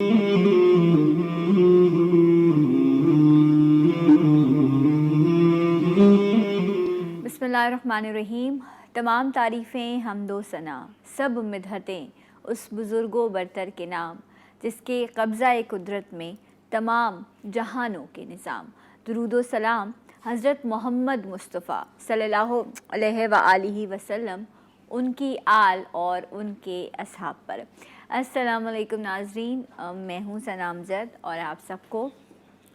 बिस्मिल्लाहिर्रहमानिर्रहीम। तमाम तारीफ़ें हम्दो सना सब मिदहतें उस बुज़ुर्गो बरतर के नाम, जिसके कब्ज़ा कुदरत में तमाम जहानों के निज़ाम। दुरूदो सलाम हज़रत मोहम्मद मुस्तफ़ा सल्लल्लाहु अलैहि व आलिहि वसल्लम, उनकी आल और उनके असहाब पर। अस्सलाम वालेकुम नाज़रीन, मैं हूँ सनामज़द और आप सबको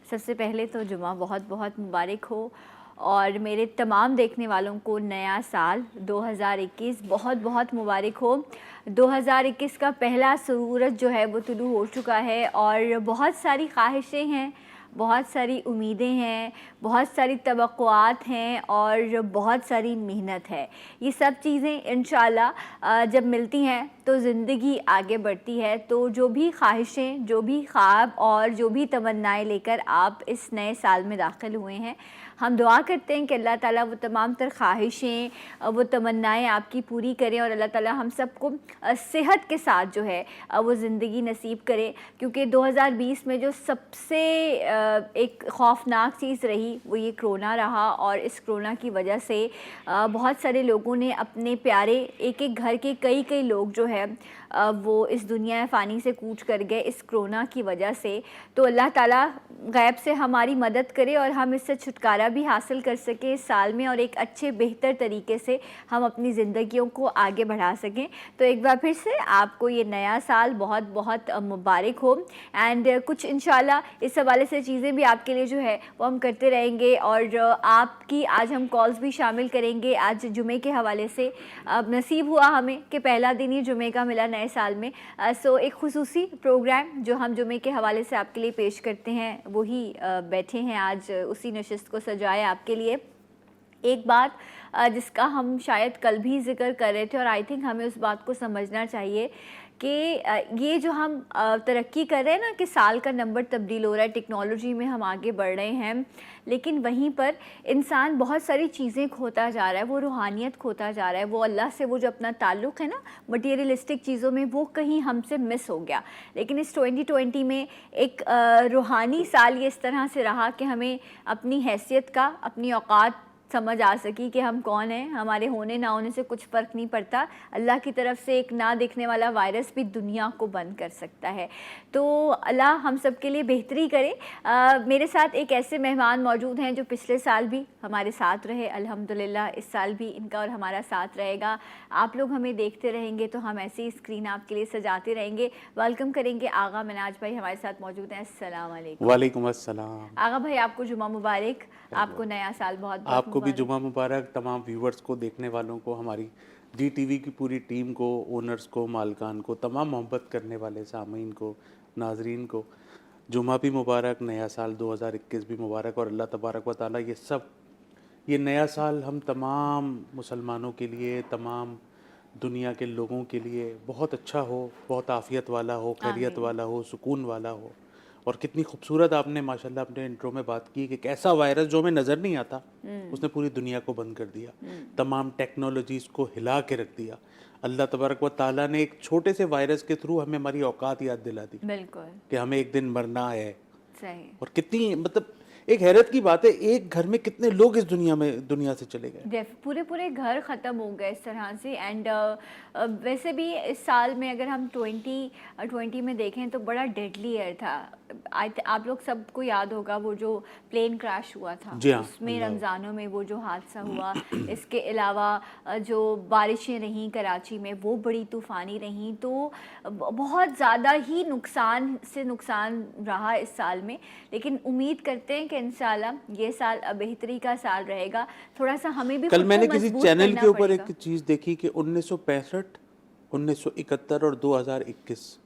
सबसे पहले तो जुमा बहुत बहुत मुबारक हो और मेरे तमाम देखने वालों को नया साल 2021 बहुत बहुत मुबारक हो। 2021 का पहला सूरज जो है वो तुलू हो चुका है और बहुत सारी ख्वाहिशें हैं, बहुत सारी उम्मीदें हैं, बहुत सारी तवक्कुआत हैं और बहुत सारी मेहनत है। ये सब चीज़ें इंशाअल्लाह जब मिलती हैं तो ज़िंदगी आगे बढ़ती है। तो जो भी ख्वाहिशें, जो भी ख्वाब और जो भी तमन्नाएं लेकर आप इस नए साल में दाखिल हुए हैं, हम दुआ करते हैं कि अल्लाह ताला वो तमाम तर ख्वाहिशें, वो तमन्नाएं आपकी पूरी करें और अल्लाह ताला हम सबको सेहत के साथ जो है वो ज़िंदगी नसीब करे। क्योंकि 2020 में जो सबसे एक खौफनाक चीज़ रही वो ये कोरोना रहा और इस कोरोना की वजह से बहुत सारे लोगों ने अपने प्यारे, एक एक घर के कई कई लोग जो है वो इस दुनिया फ़ानी से कूच कर गए इस कोरोना की वजह से। तो अल्लाह ताला गैब से हमारी मदद करे और हम इससे छुटकारा भी हासिल कर सकें इस साल में और एक अच्छे बेहतर तरीके से हम अपनी ज़िंदगियों को आगे बढ़ा सकें। तो एक बार फिर से आपको ये नया साल बहुत बहुत मुबारक हो। एंड कुछ इंशाल्लाह इस हवाले से चीज़ें भी आपके लिए जो है वो हम करते रहेंगे और आपकी आज हम कॉल्स भी शामिल करेंगे। आज जुमे के हवाले से नसीब हुआ हमें कि पहला दिन ही जुमे का मिला नए साल में। सो एक खुसूसी प्रोग्राम जो हम जुमे के हवाले से आपके लिए पेश करते हैं वही बैठे हैं आज उसी नशिस्त को सजाए आपके लिए। एक बात जिसका हम शायद कल भी जिक्र कर रहे थे और आई थिंक हमें उस बात को समझना चाहिए कि ये जो हम तरक्की कर रहे हैं ना कि साल का नंबर तब्दील हो रहा है, टेक्नोलॉजी में हम आगे बढ़ रहे हैं, लेकिन वहीं पर इंसान बहुत सारी चीज़ें खोता जा रहा है, वो रूहानियत खोता जा रहा है, वो अल्लाह से वो जो अपना ताल्लुक़ है ना मटीरियलिस्टिक चीज़ों में, वो कहीं हमसे मिस हो गया। लेकिन इस 2020 में एक रूहानी साल ये इस तरह से रहा कि हमें अपनी हैसियत का, अपनी औकात समझ आ सकी कि हम कौन हैं। हमारे होने ना होने से कुछ फ़र्क नहीं पड़ता। अल्लाह की तरफ से एक ना दिखने वाला वायरस भी दुनिया को बंद कर सकता है। तो अल्लाह हम सब के लिए बेहतरी करे। मेरे साथ एक ऐसे मेहमान मौजूद हैं जो पिछले साल भी हमारे साथ रहे, अल्हम्दुलिल्लाह इस साल भी इनका और हमारा साथ रहेगा। आप लोग हमें देखते रहेंगे तो हम ऐसी स्क्रीन आपके लिए सजाते रहेंगे। वेलकम करेंगे आगा मनाज भाई हमारे साथ मौजूद हैं। अस्सलाम वालेकुम। वालेकुम अस्सलाम। आगा भाई आपको जुमा मुबारक, आपको नया साल बहुत बहुत आपको भी जुमा मुबारक। तमाम व्यूवर्स को, देखने वालों को, हमारी जी टीवी की पूरी टीम को, ओनर्स को, मालकान को, तमाम मोहब्बत करने वाले सामीन को, नाजरीन को जुमा भी मुबारक, नया साल 2021 भी मुबारक। और अल्लाह तबारक व ताला ये नया साल हम तमाम मुसलमानों के लिए, तमाम दुनिया के लोगों के लिए बहुत अच्छा हो, बहुत आफ़ियत वाला हो, खैरियत वाला हो, सुकून वाला हो। और कितनी खूबसूरत आपने माशाल्लाह अपने इंट्रो में बात की कि कैसा वायरस जो हमें नज़र नहीं आता उसने पूरी दुनिया को बंद कर दिया, तमाम टेक्नोलॉजीज़ को हिला के रख दिया। अल्लाह तबारक व ताला ने एक छोटे से वायरस के थ्रू हमें हमारी औकात याद दिला दी। बिल्कुल कि हमें एक दिन मरना है। सही। और कितनी मतलब एक हैरत की बात है, एक घर में कितने लोग इस दुनिया से चले गए। पूरे पूरे घर ख़त्म हो गए इस तरह से। एंड वैसे भी इस साल में अगर हम 2020 में देखें तो बड़ा डेडली ईयर था। आप लोग सबको याद होगा वो जो प्लेन क्रैश हुआ था, जी हाँ, उसमें रमज़ानों में वो जो हादसा हुआ। इसके अलावा जो बारिशें रहीं कराची में वो बड़ी तूफ़ानी रहीं। तो बहुत ज़्यादा ही नुकसान रहा इस साल में। लेकिन उम्मीद करते हैं कि इंशाल्लाह ये साल बेहतरी का साल रहेगा। थोड़ा सा हमें भी कल खुद मैंने को किसी मजबूत चैनल करना के ऊपर पड़ेगा। एक चीज़ देखी कि 1965, 1971 और 2021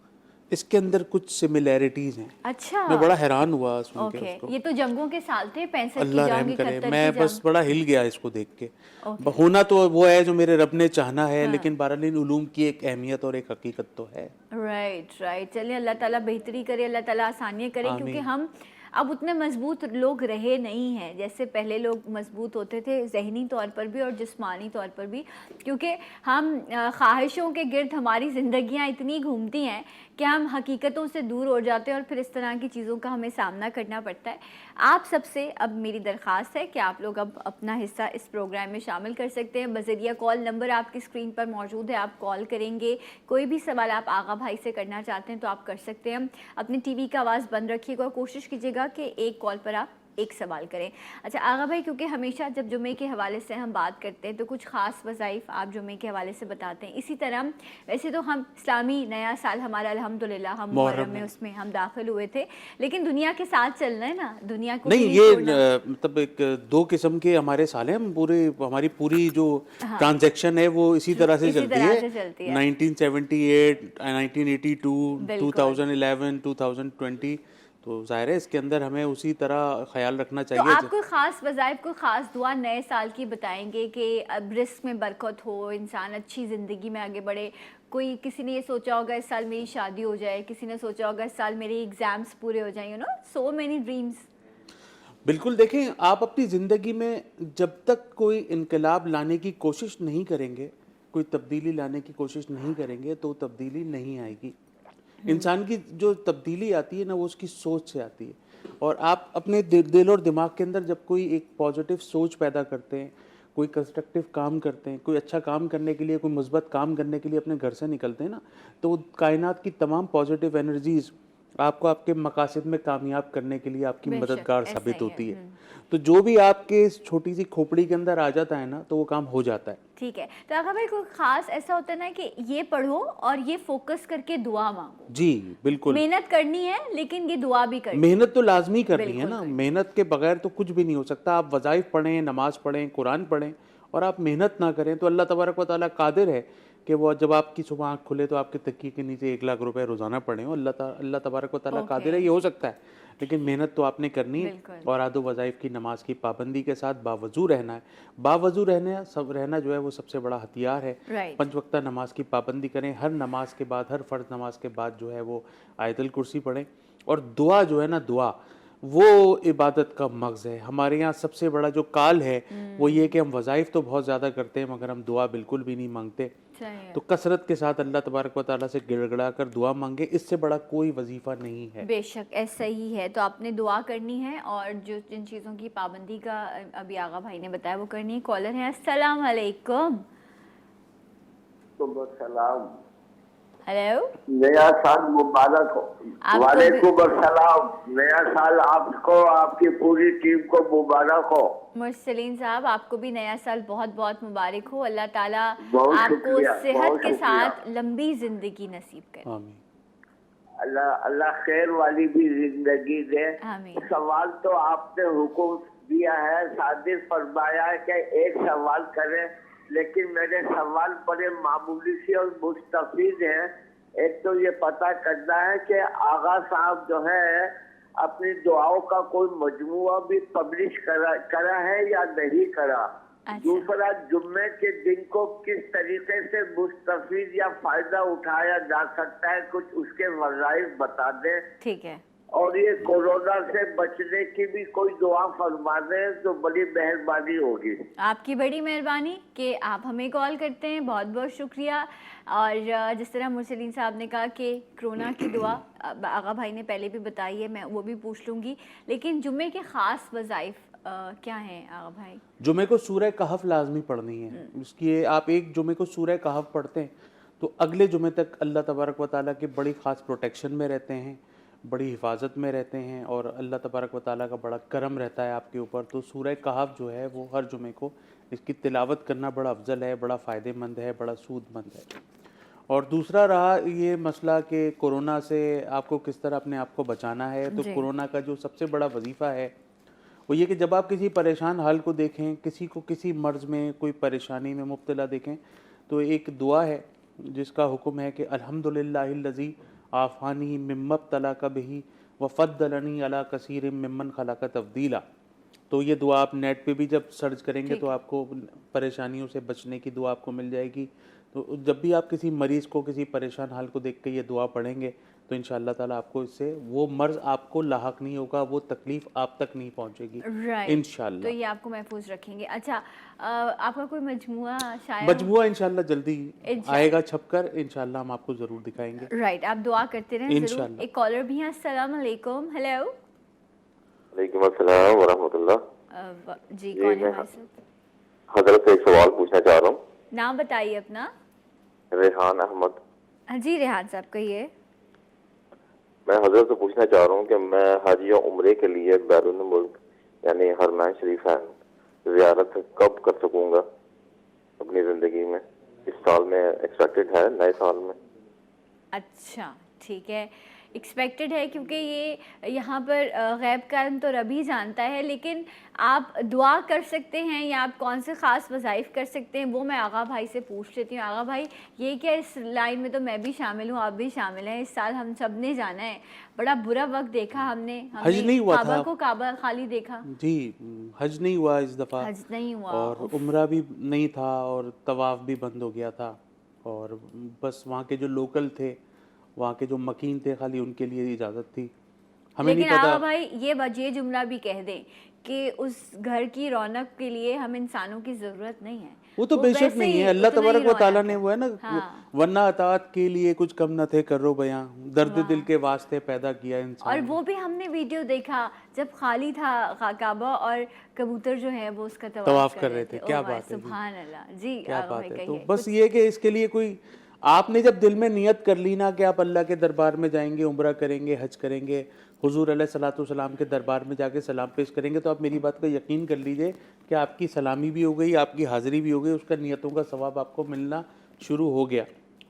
इसके अंदर कुछ सिमिलैरिटीज़ हैं। अच्छा, मैं बड़ा हैरान हुआ सुन के ओके। उसको। ये तो जंगों के साल थे, 65 की अल्लाह रहम जंग, करे, 71 की मैं बस जंग। बड़ा हिल गया इसको देख के। ओके। होना तो वो है जो मेरे रब ने चाहना है, हाँ। लेकिन बहरहाल उलूम की एक अहमियत और एक हकीकत तो है। राइट। चलिए अल्लाह ताला बेहतरी करे, अल्लाह ताला आसानियाँ करे। क्योंकि आमीन। हम अब उतने मजबूत लोग रहे नहीं हैं जैसे पहले लोग मजबूत होते थे, ज़हनी तौर पर भी और जिस्मानी तौर पर भी, क्योंकि हम ख्वाहिशों के गिर्द हमारी ज़िंदगियाँ इतनी घूमती हैं कि हम हकीकतों से दूर हो जाते हैं और फिर इस तरह की चीज़ों का हमें सामना करना पड़ता है। आप सबसे अब मेरी दरख्वास्त है कि आप लोग अब अपना हिस्सा इस प्रोग्राम में शामिल कर सकते हैं। बज़रिया कॉल नंबर आपकी स्क्रीन पर मौजूद है, आप कॉल करेंगे, कोई भी सवाल आप आगा भाई से करना चाहते हैं तो आप कर सकते हैं। अपनी टीवी का आवाज़ बंद रखिएगा और कोशिश कीजिएगा कि एक कॉल पर आप एक सवाल करें। अच्छा आगा भाई, क्योंकि हमेशा जब जुमे के हवाले से हम बात करते हैं तो कुछ ख़ास वज़ाइफ आप जुमे के हवाले से बताते हैं। इसी तरह वैसे तो हम इस्लामी नया साल हमारा अल्हम्दुलिल्लाह हम मुहर्रम में उसमें हम दाखिल हुए थे, लेकिन दुनिया के साथ चलना है ना, दुनिया को नहीं, भी ये छोड़ना। मतलब एक दो किस्म के हमारे साल हैं। हम पूरे हमारी पूरी जो ट्रांजैक्शन है वो इसी तरह से इसी चलती तरह है। से चलती है। 1978, 1982, बिल्कुल। 2011, 2020, तो ज़ाहिर है इसके अंदर हमें उसी तरह ख्याल रखना तो चाहिए। आप कोई ख़ास वज़ाइफ, कोई ख़ास दुआ नए साल की बताएंगे कि अब रिस्क में बरकत हो, इंसान अच्छी ज़िंदगी में आगे बढ़े। कोई किसी ने ये सोचा होगा इस साल मेरी शादी हो जाए, किसी ने सोचा होगा इस साल मेरे एग्ज़ाम्स पूरे हो जाए, सो मेनी ड्रीम्स। बिल्कुल, देखें, आप अपनी ज़िंदगी में जब तक कोई इनकलाब लाने की कोशिश नहीं करेंगे, कोई तब्दीली लाने की कोशिश नहीं करेंगे तो तब्दीली नहीं आएगी। इंसान की जो तब्दीली आती है ना, वो उसकी सोच से आती है। और आप अपने दिल और दिमाग के अंदर जब कोई एक पॉजिटिव सोच पैदा करते हैं, कोई कंस्ट्रक्टिव काम करते हैं, कोई अच्छा काम करने के लिए, कोई मुस्बत काम करने के लिए अपने घर से निकलते हैं ना, तो कायनात की तमाम पॉजिटिव एनर्जीज़ आपको आपके मकासद में कामयाब करने के लिए आपकी बेशक मददगार ऐसा साबित ही है। होती है। तो जो भी आपके इस छोटी सी खोपड़ी के अंदर आ जाता है ना, तो वो काम हो जाता है। ठीक है, तो आगा भाई कोई ख़ास ऐसा होता है ना कि ये पढ़ो और ये फोकस करके दुआ मांगो। जी, बिल्कुल। मेहनत करनी है लेकिन ये दुआ भी करनी है। मेहनत तो लाज़मी करनी है बिल्कुल ना, बिल्कुल। मेहनत के बगैर तो कुछ भी नहीं हो सकता। आप वज़ाइफ पढ़ें, नमाज़ पढ़ें, कुरान पढ़ें और आप मेहनत ना करें तो अल्लाह तबारक व तआला कादिर है कि वो जब आपकी सुबह आँख खुले तो आपके तकिए के नीचे 1 लाख रुपए रोज़ाना पड़ें। और अल्लाह तबारक व तआला ओके। कादिर है, ये हो सकता है। लेकिन मेहनत तो आपने करनी है बिल्कुल। और आदो वज़ाइफ की नमाज की पाबंदी के साथ बावज़ू रहना है। बावज़ू रहना जो है वो सबसे बड़ा हथियार है। राइट। 5 वक्ता नमाज की पाबंदी करें, हर नमाज के बाद, हर फ़र्ज़ नमाज के बाद जो है वो आयतुल कुर्सी पढ़ें। और दुआ जो है ना, दुआ वो इबादत का मग़ज़ है। हमारे यहाँ सबसे बड़ा जो काल है वो ये कि हम वज़ाइफ तो बहुत ज़्यादा करते हैं मगर हम दुआ बिल्कुल भी नहीं मांगते। तो कसरत के साथ अल्लाह तबारक व तआला से गिड़गिड़ा कर दुआ मांगे, इससे बड़ा कोई वजीफ़ा नहीं है। बेशक ऐसा ही है, तो आपने दुआ करनी है और जो जिन चीज़ों की पाबंदी का अभी आगा भाई ने बताया वो करनी है। कॉलर है, अस्सलाम वालेकुम। सलाम। हेलो, नया साल मुबारक हो। वालेकुम अस्सलाम। नया साल आपको, आपकी पूरी टीम को मुबारक हो। मुरसलीन साहब, आपको भी नया साल बहुत बहुत मुबारक हो। अल्लाह ताला बहुत आपको शुक्रिया, सेहत बहुत के शुक्रिया। साथ लंबी जिंदगी नसीब करे। आमीन। अल्लाह खैर वाली भी जिंदगी दे। आमीन। सवाल तो आपने हुक्म दिया है, सादिर फरमाया है कि एक सवाल करें, लेकिन मेरे सवाल बड़े मामूली से और मुस्तफीद हैं। एक तो ये पता करना है कि आगा साहब जो है अपनी दुआओं का कोई मजमुआ भी पब्लिश करा है या नहीं करा। अच्छा। दूसरा, जुम्मे के दिन को किस तरीके से मुस्तफीद या फायदा उठाया जा सकता है, कुछ उसके वज़ाइफ बता दें। ठीक है। और ये कोरोना से बचने की भी कोई दुआ फरमा दें तो बड़ी मेहरबानी होगी। आपकी बड़ी मेहरबानी कि आप हमें कॉल करते हैं, बहुत बहुत शुक्रिया। और जिस तरह मुरसलीन साहब ने कहा कि कोरोना की दुआ आगा भाई ने पहले भी बताई है, मैं वो भी पूछ लूँगी, लेकिन जुम्मे के ख़ास वज़ाइफ क्या हैं आगा भाई? जुमे को सूरह कहफ लाजमी पढ़नी है। इसकी आप एक जुमे को सूरह कहफ पढ़ते हैं तो अगले जुमे तक अल्लाह तबारक व तआला की बड़ी ख़ास प्रोटेक्शन में रहते हैं, बड़ी हिफाजत में रहते हैं और अल्लाह तबारक व तआला का बड़ा करम रहता है आपके ऊपर। तो सूरह कहफ जो है वो हर जुमे को इसकी तिलावत करना बड़ा अफजल है, बड़ा फ़ायदेमंद है, बड़ा सूदमंद है। और दूसरा रहा ये मसला कि कोरोना से आपको किस तरह अपने आप को बचाना है। तो कोरोना का जो सबसे बड़ा वजीफ़ा है वो ये कि जब आप किसी परेशान हाल को देखें, किसी को किसी मर्ज़ में, कोई परेशानी में मुब्तला देखें, तो एक दुआ है जिसका हुक्म है कि अल्हम्दुलिल्लाहिल्लज़ी आफ़ानी मिम्मब्तला बिही व फ़द्दलनी अला कसीरिम मिम्मन खलक़ तफ़दीला। तो ये दुआ आप नेट पे भी जब सर्च करेंगे तो आपको परेशानियों से बचने की दुआ आपको मिल जाएगी। तो जब भी आप किसी मरीज़ को, किसी परेशान हाल को देख के ये दुआ पढ़ेंगे तो इंशाअल्लाह ताला आपको इससे वो मर्ज़ आपको लाहक नहीं होगा, वो तकलीफ़ आप तक नहीं पहुंचेगी राइट। इंशाअल्लाह। तो ये आपको महफूज रखेंगे। अच्छा, आपका कोई मजमुआ शायद मजमुआ इंशाअल्लाह जल्दी इंशाअल्लाह। आएगा छपकर, इंशाअल्लाह हम आपको ज़रूर दिखाएंगे राइट, आप दुआ करते रहें ज़रूर। इंशाअल्लाह। एक कॉलर भी हैं। अस्सलाम वालेकुम। हेलो। वालेकुम अस्सलाम वरहमतुल्लाह। जी, जी, कौन है मैं हमारे साथ? हजरत से एक सवाल पूछना चाह रहा हूँ। नाम बताइए अपना। रेहान अहमद। जी रेहान साहब, कहिए। मैं हजरत से पूछना चाह रहा हूँ कि मैं हज या उम्रे के लिए बैरून मुल्क यानी हरमैन शरीफैन ज़ियारत कब कर सकूँगा अपनी ज़िंदगी में? इस साल में एक्सपेक्टेड है, नए साल में। अच्छा, ठीक है, एक्सपेक्टेड है, क्योंकि ये यहाँ पर गैब का इल्म तो रब ही जानता है, लेकिन आप दुआ कर सकते हैं या आप कौन से ख़ास वज़ाइफ कर सकते हैं, वो मैं आगा भाई से पूछ लेती हूँ। आगा भाई, ये क्या इस लाइन में तो मैं भी शामिल हूँ, आप भी शामिल हैं। इस साल हम सब ने जाना है, बड़ा बुरा वक्त देखा हमने हज नहीं हुआ काबा था को काबा खाली देखा। जी, हज नहीं हुआ इस दफ़ा, हज नहीं हुआ और उम्रा भी नहीं था, और तवाफ़ भी बंद हो गया था, और बस वहाँ के जो लोकल थे, वहाँ के जो मकीन थे, खाली उनके लिए इजाज़त थी, हमें नहीं लेकिन पता। आगा भाई ये जुमला भी कह दें कि उस घर की रौनक के लिए हम इंसानों की ज़रूरत नहीं है। वो तो बेशक वैसे नहीं ही है, अल्लाह उतना ही तबारक व ताला रौनक ने है। वो है ना, हाँ। वरना अतात के लिए कुछ कम न थे करो बयां, दर्द वाह। दिल के वास्ते पैदा किया और इंसान। वो भी हमने वीडियो देखा जब खाली था काबा और कबूतर जो है वो उसका तवाफ कर रहे थे। क्या ओह भाई, बात है जी, सुभान अल्लाह जी। क्या आगा भाई बात है। तो कहिए बस कुछ। ये कि इसके लिए कोई, आपने जब दिल में नियत कर ली ना कि आप अल्लाह के दरबार में जाएंगे, उम्रा करेंगे, हज करेंगे, हुजूर अलैहिस्सलातु वस्सलाम के दरबार में जाके सलाम पेश करेंगे, तो आप मेरी बात का यकीन कर लीजिए कि आपकी सलामी भी हो गई, आपकी हाज़िरी भी हो गई, उसका नियतों का सवाब आपको मिलना शुरू हो गया।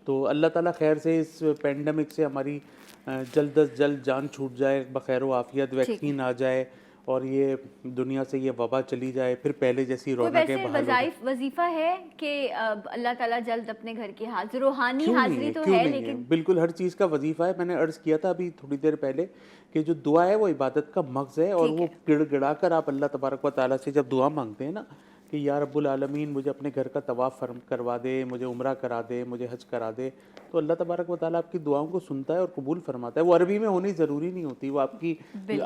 तो अल्लाह ताला खैर से इस पेंडेमिक से हमारी जल्द अज जल्द जान छूट जाए, बखैर व आफियत, ठीक है। वैक्सीन आ जाए और ये दुनिया से ये वबा चली जाए, फिर पहले जैसी कोई रौनकें वैसे बहाल हो जाए। वजीफा है कि अल्लाह ताला जल्द अपने घर की हाजिर, रूहानी क्यों नहीं हाजिरी है, तो क्यों है, नहीं है, लेकिन बिल्कुल हर चीज़ का वजीफ़ा है। मैंने अर्ज़ किया था अभी थोड़ी देर पहले कि जो दुआ है वो इबादत का मग़ज़ है, और ठीक वो है। गिड़गिड़ा कर आप अल्लाह तबारक व तआला से जब दुआ मांगते हैं ना कि या रब्बुल आलमीन मुझे अपने घर का तवाफ़ फर्म करवा दे, मुझे उम्रा करा दे, मुझे हज करा दे, तो अल्लाह तबारक व तआला आपकी दुआओं को सुनता है और कबूल फरमाता है। वो अरबी में होनी ज़रूरी नहीं होती, वो आपकी,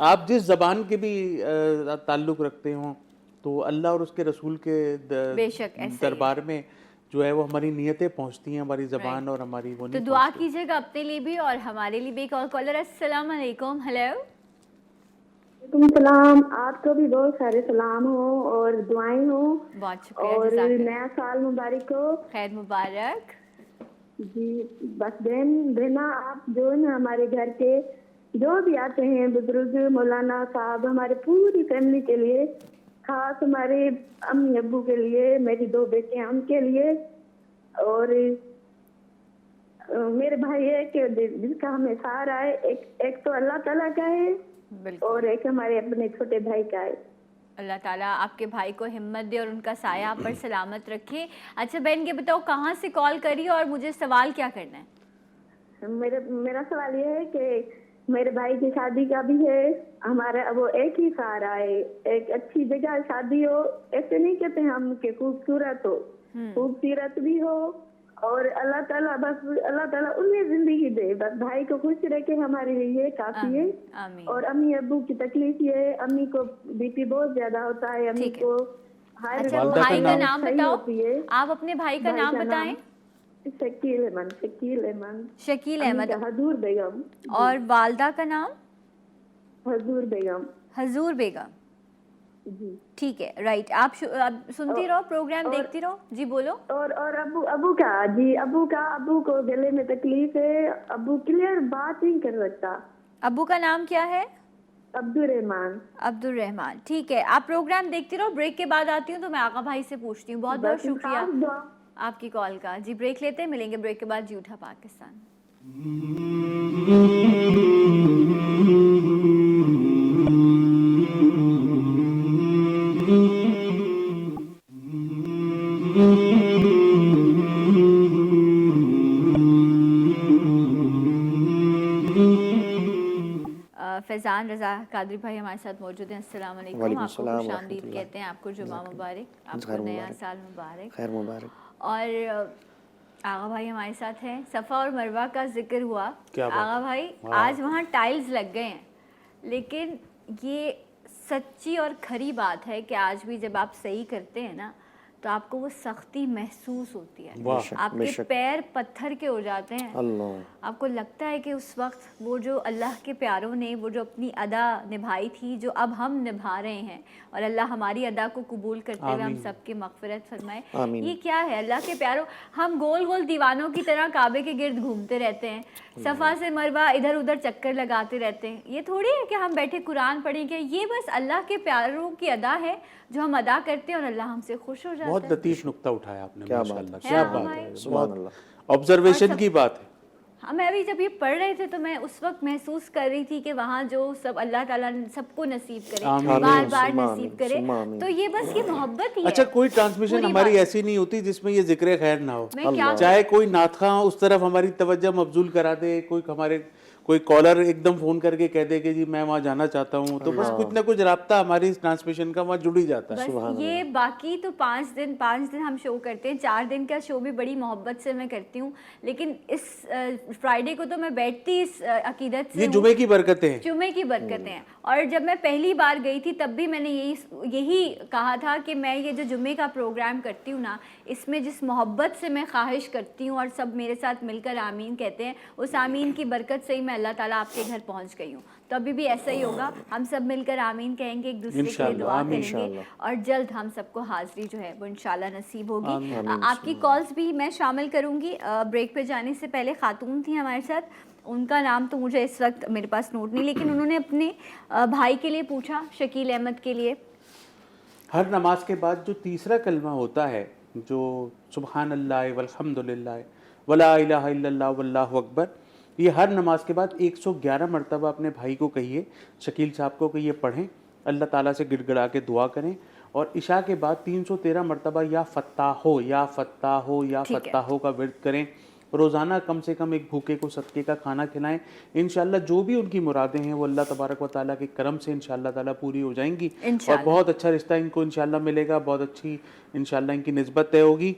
आप जिस ज़बान के भी ताल्लुक़ रखते हों, तो अल्लाह और उसके रसूल के बेशक ऐसा ही है। दरबार में जो है वो हमारी नियतें पहुंचती हैं, हमारी ज़बान राइट। और हमारी वो तो नहीं दुआ पहुंचती। कीजिएगा अपने लिए भी और हमारे लिए भी। एक और कॉलर। अस्सलाम वालेकुम। हेलो। वालेकुम सलाम। आपको भी बहुत सारे सलाम हो और दुआएं हो, बहुत शुक्रिया, और जज़ाकल्लाह। नया साल मुबारक हो। खैर मुबारक। जी, बस देना आप जो है ना, हमारे घर के जो भी आते हैं बुजुर्ग, मौलाना साहब, हमारे पूरी फैमिली के लिए, खास हमारे अम्मी अब्बू के लिए, मेरी 2 बेटियां उनके लिए, और मेरे भाई है कि जिसका हमें सहारा है, एक तो अल्लाह ताला का है बिल्कुल। और एक हमारे अपने छोटे भाई का है। अल्लाह ताला आपके भाई को हिम्मत दे और उनका साया आप पर सलामत रखे। अच्छा बहन, ये बताओ कहाँ से कॉल करी और मुझे सवाल क्या करना है? मेरा सवाल ये है कि मेरे भाई की शादी का भी है, हमारा वो एक ही सहारा है, एक अच्छी जगह शादी हो, ऐसे नहीं कहते हम कि खूबसूरत हो, खूबसूरत भी हो, और अल्लाह ताला उन्हें जिंदगी दे, बस भाई को खुश रखे, हमारे लिए काफी है। आमीन। और अम्मी अब्बू की तकलीफ ये है, अम्मी को बीपी बहुत ज्यादा होता है, अम्मी ठीक है। को हर अच्छा वालदा का भाई का नाम? नाम सही बताओ, होती है। आप अपने भाई का नाम बताएं। शकील अहमद। शकील अहमद। शकील अम्मी अहमद। का हजूर बेगम। और वालदा का नाम? हजूर बेगम। हजूर बेगम। जी। ठीक है, राइट। आप सुनती रहो, प्रोग्राम देखती रहो। जी बोलो। और अब्बू को गले में तकलीफ है, अब्बू क्लियर बात नहीं कर सकता। अब्बू का नाम क्या है? अब्दुल रहमान। अब्दुल रहमान। ठीक है, आप प्रोग्राम देखती रहो, ब्रेक के बाद आती हूँ तो मैं आगा भाई से पूछती हूँ। बहुत बहुत बस शुक्रिया खास दुआ। आपकी कॉल का। जी ब्रेक लेते हैं, मिलेंगे ब्रेक के बाद। जी उठा पाकिस्तान। फैज़ान रज़ा कादरी भाई हमारे साथ मौजूद हैं। अस्सलाम वालेकुम। आपको खुशामदीद कहते हैं, आपको जुमा मुबारक, आपको नया साल मुबारक। खैर मुबारक। और आगा भाई हमारे साथ हैं। सफ़ा और मरवा का जिक्र हुआ। क्या बात आगा है। भाई वाह। आज वहाँ टाइल्स लग गए हैं, लेकिन ये सच्ची और खरी बात है कि आज भी जब आप सही करते हैं ना तो आपको वो सख्ती महसूस होती है। वाह। आपके पैर पत्थर के हो जाते हैं। अल्लाह। आपको लगता है कि उस वक्त वो जो अल्लाह के प्यारों ने वो जो अपनी अदा निभाई थी, जो अब हम निभा रहे हैं, और अल्लाह हमारी अदा को कबूल करते हुए हम आमीन। सबकी मगफिरत फरमाए। आमीन। ये क्या है अल्लाह के प्यारों, हम गोल गोल दीवानों की तरह काबे के गिर्द घूमते रहते हैं, सफ़ा से मरवा इधर उधर चक्कर लगाते रहते हैं। ये थोड़ी है कि हम बैठे कुरान पढ़ेंगे, ये बस अल्लाह के प्यारों की अदा है जो हम अदा करते हैं और अल्लाह हमसे खुश हो जाता बहुत है। लतीफ नुक्ता उठाया आपने, क्या बात माशाल्लाह, है, क्या हाँ बात भाई। है। सुभान अल्लाह। ऑब्जर्वेशन की बात है। हाँ, मैं अभी जब ये पढ़ रहे थे तो मैं उस वक्त महसूस कर रही थी कि वहाँ जो सब अल्लाह ताला ने सबको नसीब करे, आमीन। बार बार सुम्मा नसीब आमीन, करे। सुम्मा आमीन। तो ये बस ये मोहब्बत ही अच्छा, है। कोई ट्रांसमिशन पूरी हमारी बात। ऐसी नहीं होती जिसमें ये जिक्र खैर ना हो। मैं क्या चाहे कोई नातखा उस तरफ हमारी तवज्जो मबजूल करा दे, कोई कॉलर एकदम फोन करके कह दे कि जी मैं वहाँ जाना चाहता हूँ, तो बस कुछ ना कुछ राब्ता हमारी इस ट्रांसमिशन का वहाँ जुड़ ही जाता है। बस ये बाकी तो 5 दिन हम शो करते हैं, 4 दिन का शो भी बड़ी मोहब्बत से मैं करती हूँ, लेकिन इस फ्राइडे को तो मैं बैठती इस अकीदत से ये हूँ। जुमे की बरकतें हैं। जुमे की बरकतें हैं। और जब मैं पहली बार गई थी तब भी मैंने यही कहा था कि मैं ये जो जुमे का प्रोग्राम करती हूँ ना, इसमें जिस मोहब्बत से मैं ख्वाहिश करती हूँ और सब मेरे साथ मिलकर आमीन कहते हैं, उस आमीन की बरकत से ही मैं अल्लाह ताला आपके घर पहुँच गई हूँ। तो अभी भी ऐसा ही होगा, हम सब मिलकर आमीन कहेंगे, एक दूसरे के लिए इंशाअल्लाह, दुआ आमीन। करेंगे और जल्द हम सबको हाज़री जो है वो इंशाल्लाह नसीब होगी। आमीन। आपकी कॉल्स भी मैं शामिल करूँगी। ब्रेक पे जाने से पहले खातून थी हमारे साथ, उनका नाम तो मुझे इस वक्त मेरे पास नोट नहीं, लेकिन उन्होंने अपने भाई के लिए पूछा, शकील अहमद के लिए। हर नमाज के बाद जो तीसरा कलमा होता है, जो सुबहान अल्लाह वल्हम्दुलिल्लाह वला इलाहा इल्लल्लाह वल्लाहु अकबर, ये हर नमाज के बाद 111 मरतबा अपने भाई को कहिए, शकील साहब को कहिए पढ़ें, अल्लाह ताला से गिड़गिड़ा के दुआ करें। और इशा के बाद 313 मरतबा या फ़त्ताहो या फ़त्ताहो या ठीक है। फ़त्ताहो का विर्द करें। रोज़ाना कम से कम एक भूखे को सदके का खाना खिलाएं। इंशाल्लाह जो भी उनकी मुरादें हैं वो अल्लाह तबारक व ताला के करम से इंशाल्लाह ताला पूरी हो जाएंगी और इंशाल्लाह। बहुत अच्छा रिश्ता इनको इंशाल्लाह मिलेगा, बहुत अच्छी इंशाल्लाह इनकी निस्बत तय होगी।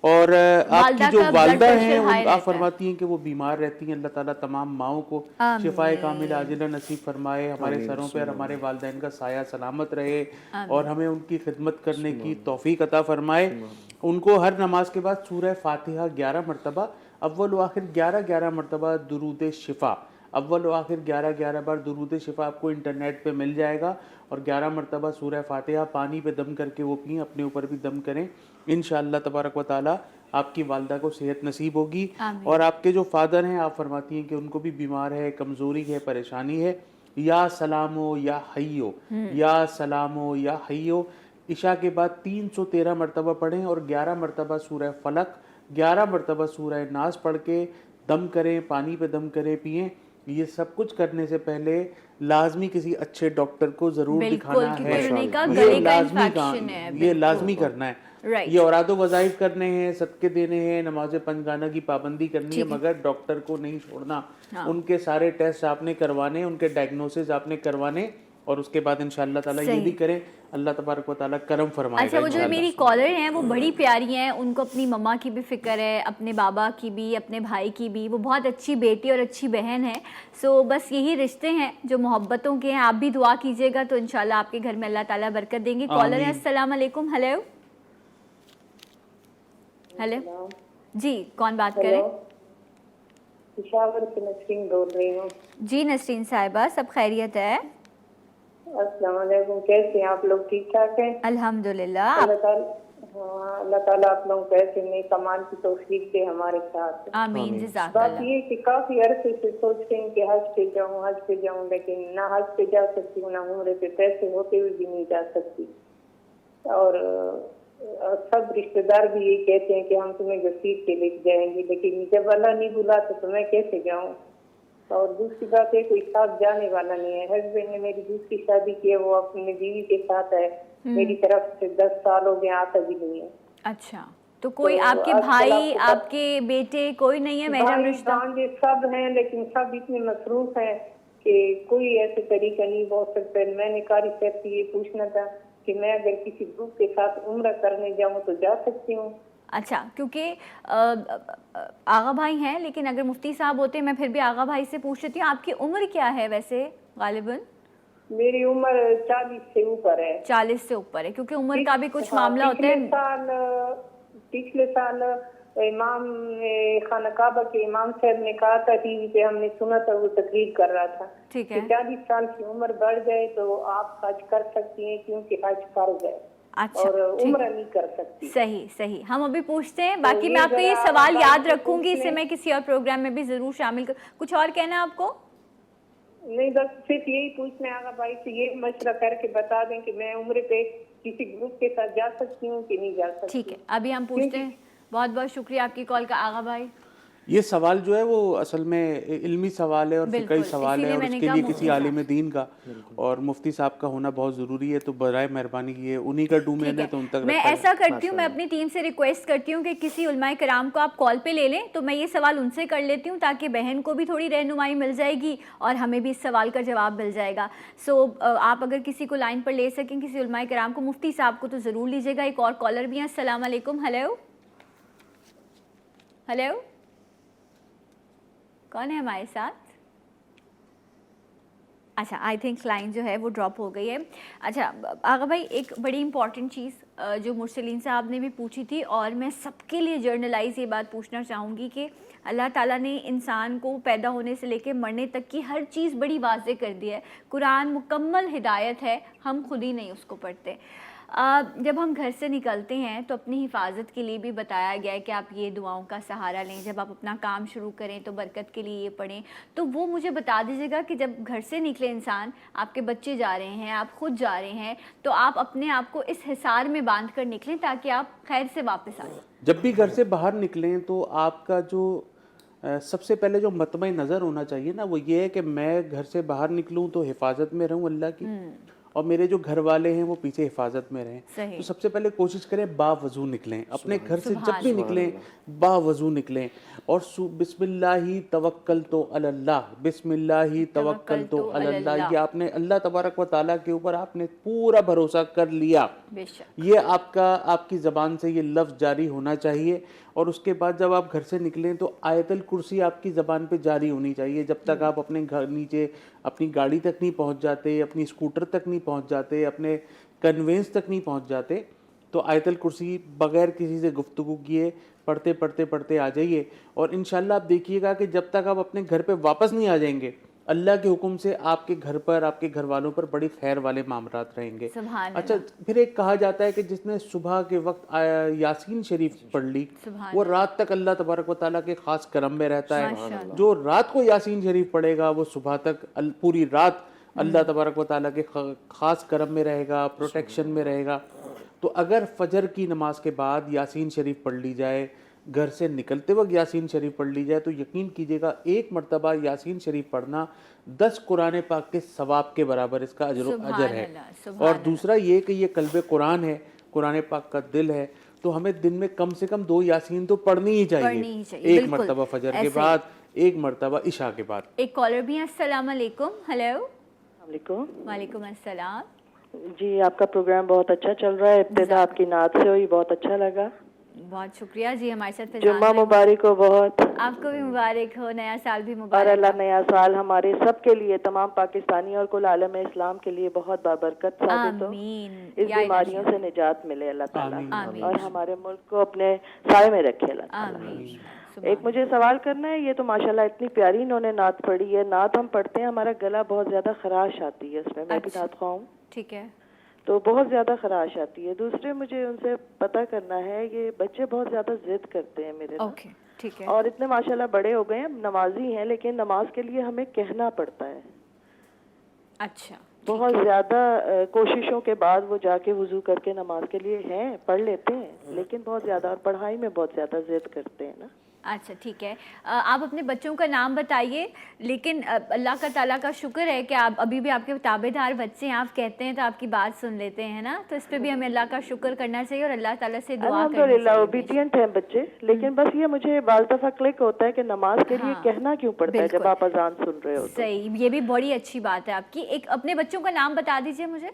और आपकी जो का वालदा blood हैं pressure high आप रहता है। फरमाती हैं कि वो बीमार रहती हैं, अल्लाह ताला तमाम माओं को आमीन। शिफाए कामिल आजिला नसीब फरमाए, हमारे सरों पर हमारे वालदैन का साया सलामत रहे और हमें उनकी खिदमत करने की तौफीक अता फरमाए। उनको हर नमाज के बाद सूरह फातिहा 11 मरतबा, अव्वल व आखिर 11 मरतबा दुरूद शिफा, अव्वल व आखिर 11 बार दुरूद शिफा आपको इंटरनेट पे मिल जाएगा। और 11 मरतबा सूरह फातिहा पानी पे दम करके वो पिएं, अपने ऊपर भी दम करें, इंशाअल्लाह तबारक व ताला आपकी वालदा को सेहत नसीब होगी। और आपके जो फादर हैं, आप फरमाती हैं कि उनको भी बीमार है, कमज़ोरी है, परेशानी है, या सलामो या हय्यो, या सलामो या हय्यो इशा के बाद 313 मरतबा पढ़ें और 11 मरतबा सूरह फलक, 11 मरतबा सूरह नास पढ़ के दम करें, पानी पे दम करें, पिएं। ये सब कुछ करने से पहले लाजमी किसी अच्छे डॉक्टर को जरूर दिखाना है, ये लाजमी काम, ये लाजमी करना है। ये औरादो वज़ाइफ करने हैं, सदके देने हैं, नमाज पंजगाना की पाबंदी करनी है, मगर डॉक्टर को नहीं छोड़ना। उनके सारे टेस्ट आपने करवाने, उनके डायग्नोसिस आपने करवाने और उसके बाद इंशाअल्लाह ताला ये भी करें, अल्लाह तबारक व ताला करम फरमाएगा। अच्छा, वो जो मेरी कॉलर हैं वो बड़ी प्यारी हैं, उनको अपनी मम्मा की भी फ़िक्र है, अपने बाबा की भी, अपने भाई की भी। वो बहुत अच्छी बेटी और अच्छी बहन है। सो बस यही रिश्ते हैं जो मोहब्बतों के हैं। आप भी दुआ कीजिएगा तो इंशाल्लाह आपके घर में अल्लाह ताला बरकत देंगे। कॉलर है, अस्सलाम वालेकुम। हेलो हेलो जी, कौन बात करें? पेशावर से नसरीन बोल रही हूँ। जी नसरीन साहिबा, सब खैरियत है? अस्सलाम वालेकुम, कैसे हैं आप लोग? ठीक ठाक हैं? अल्हम्दुलिल्लाह। अल्लाह ताला आप लोगों को ऐसे में कमाल की तौफीक दे हमारे साथ। आमीन। बात जज़ाकल्लाह। ये कि काफी अरसे से सोचते हैं कि हज पे जाऊँ, लेकिन ना हज पे जा सकती हूँ, ना उम्रे पे पैसे होते हुए भी नहीं जा सकती। और सब रिश्तेदार भी ये कहते हैं कि हम तुम्हें घसीट के लेके जाएंगे, लेकिन जब अल्लाह नहीं बुलाता तो मैं कैसे जाऊँ? और दूसरी बात है, कोई साथ जाने वाला नहीं है। हस्बैंड ने मेरी दूसरी शादी की है, वो अपनी बीवी के साथ है। मेरी तरफ से 10 साल हो गए, आता भी नहीं है। अच्छा, तो कोई आपके भाई, आपके बेटे कोई नहीं है महरम रिश्ता? सब हैं, लेकिन सब इतने मसरूफ हैं कि कोई ऐसे तरीका नहीं हो सकता। मैंने कारी साहब से ये पूछना था कि मैं अगर किसी ग्रुप के साथ उम्र करने जाऊँ तो जा सकती हूँ? अच्छा, क्योंकि आगा भाई हैं, लेकिन अगर मुफ्ती साहब होते मैं फिर भी आगा भाई से पूछ लेती हूँ, आपकी उम्र क्या है वैसे गालिबन? मेरी उम्र 40 से ऊपर है। 40 से ऊपर है, क्योंकि उम्र का भी कुछ मामला होता है। पिछले साल इमाम खाना काबा के इमाम साहब ने कहा था, टीवी पे हमने सुना था, वो तकरीर कर रहा था, ठीक है, 40 साल की उम्र बढ़ जाए तो आप हज कर सकती हैं, क्योंकि हज फर्ज है। अच्छा, और उम्र नहीं कर सकती। सही सही, हम अभी पूछते हैं। बाकी मैं आपका ये सवाल याद रखूंगी, इसे मैं किसी और प्रोग्राम में भी जरूर शामिल कर। कुछ और कहना है आपको? नहीं, बस सिर्फ यही पूछने आगा भाई से ये मशवरा करके बता दें कि मैं उम्र पे किसी ग्रुप के साथ जा सकती हूँ कि नहीं जा सकती। ठीक है, अभी हम पूछते हैं। बहुत बहुत शुक्रिया आपकी कॉल का आगा भाई। ये सवाल जो है वो असल में इल्मी सवाल है और फिकही सवाल है, और उसके लिए किसी आलिम दीन का और मुफ्ती साहब का होना बहुत ज़रूरी है। तो बराए मेहरबानी ये उन्हीं का डोमेन है, तो उन तक मैं ऐसा करती हूँ, मैं अपनी टीम से रिक्वेस्ट करती हूँ कि किसी उलमाए कराम को आप कॉल पे ले लें, तो मैं ये सवाल उनसे कर लेती हूँ, ताकि बहन को भी थोड़ी रहनुमाई मिल जाएगी और हमें भी इस सवाल का जवाब मिल जाएगा। सो आप अगर किसी को लाइन पर ले सकें, किसी उलमाए कराम को, मुफ्ती साहब को, तो ज़रूर लीजिएगा। एक और कॉलर भी हैं। अस्सलाम वालेकुम। हेलो हेलो, कौन है हमारे साथ? अच्छा, आई थिंक लाइन जो है वो ड्रॉप हो गई है। अच्छा आगा भाई, एक बड़ी इंपॉर्टेंट चीज़ जो मुरसलीन साहब ने भी पूछी थी, और मैं सबके लिए जर्नलाइज ये बात पूछना चाहूँगी कि अल्लाह ताला ने इंसान को पैदा होने से लेकर मरने तक की हर चीज़ बड़ी वाज़ेह कर दी है। कुरान मुकम्मल हिदायत है, हम खुद ही नहीं उसको पढ़ते। जब हम घर से निकलते हैं तो अपनी हिफाजत के लिए भी बताया गया है कि आप ये दुआओं का सहारा लें। जब आप अपना काम शुरू करें तो बरकत के लिए ये पढ़ें। तो वो मुझे बता दीजिएगा कि जब घर से निकले इंसान, आपके बच्चे जा रहे हैं, आप खुद जा रहे हैं, तो आप अपने आप को इस हिसार में बांध कर निकलें ताकि आप खैर से वापस आएँ। जब भी घर से बाहर निकलें तो आपका जो सबसे पहले जो मतमई नज़र होना चाहिए ना, वो ये है कि मैं घर से बाहर निकलूं तो हिफाजत में रहूं अल्लाह की, और मेरे जो घर वाले हैं वो पीछे हिफाजत में रहें। तो सबसे पहले कोशिश करें बावजू निकलें, अपने घर से जब भी निकलें बावजू निकलें, और बिस्मिल्लाही तवक्कलतु अलल्लाह, बिस्मिल्लाही तवक्कलतु अलल्लाह, ये आपने अल्लाह तबारक व तआला के ऊपर आपने पूरा भरोसा कर लिया, ये आपकी ज़बान से ये लफ्ज़ जारी होना चाहिए। और उसके बाद जब आप घर से निकलें तो आयतल कुर्सी आपकी ज़बान पे जारी होनी चाहिए। जब तक आप अपने घर नीचे अपनी गाड़ी तक नहीं पहुंच जाते, अपनी स्कूटर तक नहीं पहुंच जाते, अपने कन्वेंस तक नहीं पहुंच जाते, तो आयतल कुर्सी बग़ैर किसी से गुफ्तगू किए पढ़ते पढ़ते पढ़ते आ जाइए। और इंशाल्लाह आप देखिएगा कि जब तक आप अपने घर पे वापस नहीं आ जाएंगे, अल्लाह के हुक्म से आपके घर पर, आपके घर वालों पर बड़ी खैर वाले मामलात रहेंगे। अच्छा, फिर एक कहा जाता है कि जिसने सुबह के वक्त यासीन शरीफ पढ़ ली, वो रात तक अल्लाह तबारक व तआला के खास करम में रहता है। जो रात को यासीन शरीफ पढ़ेगा वो सुबह तक पूरी रात अल्लाह तबारक व तआला के खास करम में रहेगा, प्रोटेक्शन में रहेगा। तो अगर फजर की नमाज के बाद यासीन शरीफ पढ़ ली जाए, घर से निकलते वक्त यासीन शरीफ पढ़ ली जाए, तो यकीन कीजिएगा एक मरतबा यासीन शरीफ पढ़ना 10 कुरान पाक के सवाब के बराबर इसका अजर है। और दूसरा ये कि ये कल्बे कुरान है, कुरान पाक का दिल है, तो हमें दिन में कम से कम 2 यासीन तो पढ़नी ही चाहिए। एक मरतबा फजर के बाद, एक मरतबा इशा के बाद। एक कॉलर भी है। अस्सलाम वालेकुम। हेलो। वालेकुम अस्सलाम जी, आपका प्रोग्राम बहुत अच्छा चल रहा है। इब्तिदा आपकी नात से हुई, बहुत अच्छा लगा। बहुत शुक्रिया जी, हमारे साथ जुम्मा मुबारक हो। बहुत आपको भी मुबारक हो, नया साल भी मुबारक। और अल्लाह नया साल हमारे सब के लिए, तमाम पाकिस्तानी और कुल आलम इस्लाम के लिए बहुत बाबरकत साबित हो। इस बीमारियों से निजात मिले अल्लाह ताला, और हमारे मुल्क को अपने साए में रखे अल्लाह ताला। एक मुझे सवाल करना है, ये तो माशाल्लाह इतनी प्यारी इन्होंने नात पढ़ी है। नात हम पढ़ते हैं, हमारा गला बहुत ज्यादा खराश आती है उसमें। मैं भी नात ख्वाह हूँ, ठीक है, तो बहुत ज़्यादा खराश आती है। दूसरे मुझे उनसे पता करना है, ये बच्चे बहुत ज़्यादा जिद करते हैं मेरे। ओके, ठीक है। और इतने माशाल्लाह बड़े हो गए हैं, नमाजी हैं, लेकिन नमाज के लिए हमें कहना पड़ता है। अच्छा, बहुत ज़्यादा कोशिशों के बाद वो जाके वुजू करके नमाज के लिए हैं, पढ़ लेते हैं, लेकिन बहुत ज़्यादा, और पढ़ाई में बहुत ज़्यादा जिद करते हैं ना। अच्छा, ठीक है। आप अपने बच्चों का नाम बताइए, लेकिन अल्लाह का ताला का शुक्र है कि आप अभी भी आपके ताबेदार बच्चे हैं। आप कहते हैं तो आपकी बात सुन लेते हैं ना, तो इस पे भी हमें अल्लाह का शुक्र करना चाहिए और अल्लाह ताला से दुआ करनी चाहिए। अल्हम्दुलिल्लाह ओबीडियंट हैं बच्चे, लेकिन बस ये मुझे बाज़ दफ़ा क्लिक होता है कि नमाज के लिए कहना क्यों पड़ता है जब आप अजान सुन रहे हो। सही, ये भी बड़ी अच्छी बात है आपकी। एक अपने बच्चों का नाम बता दीजिए मुझे।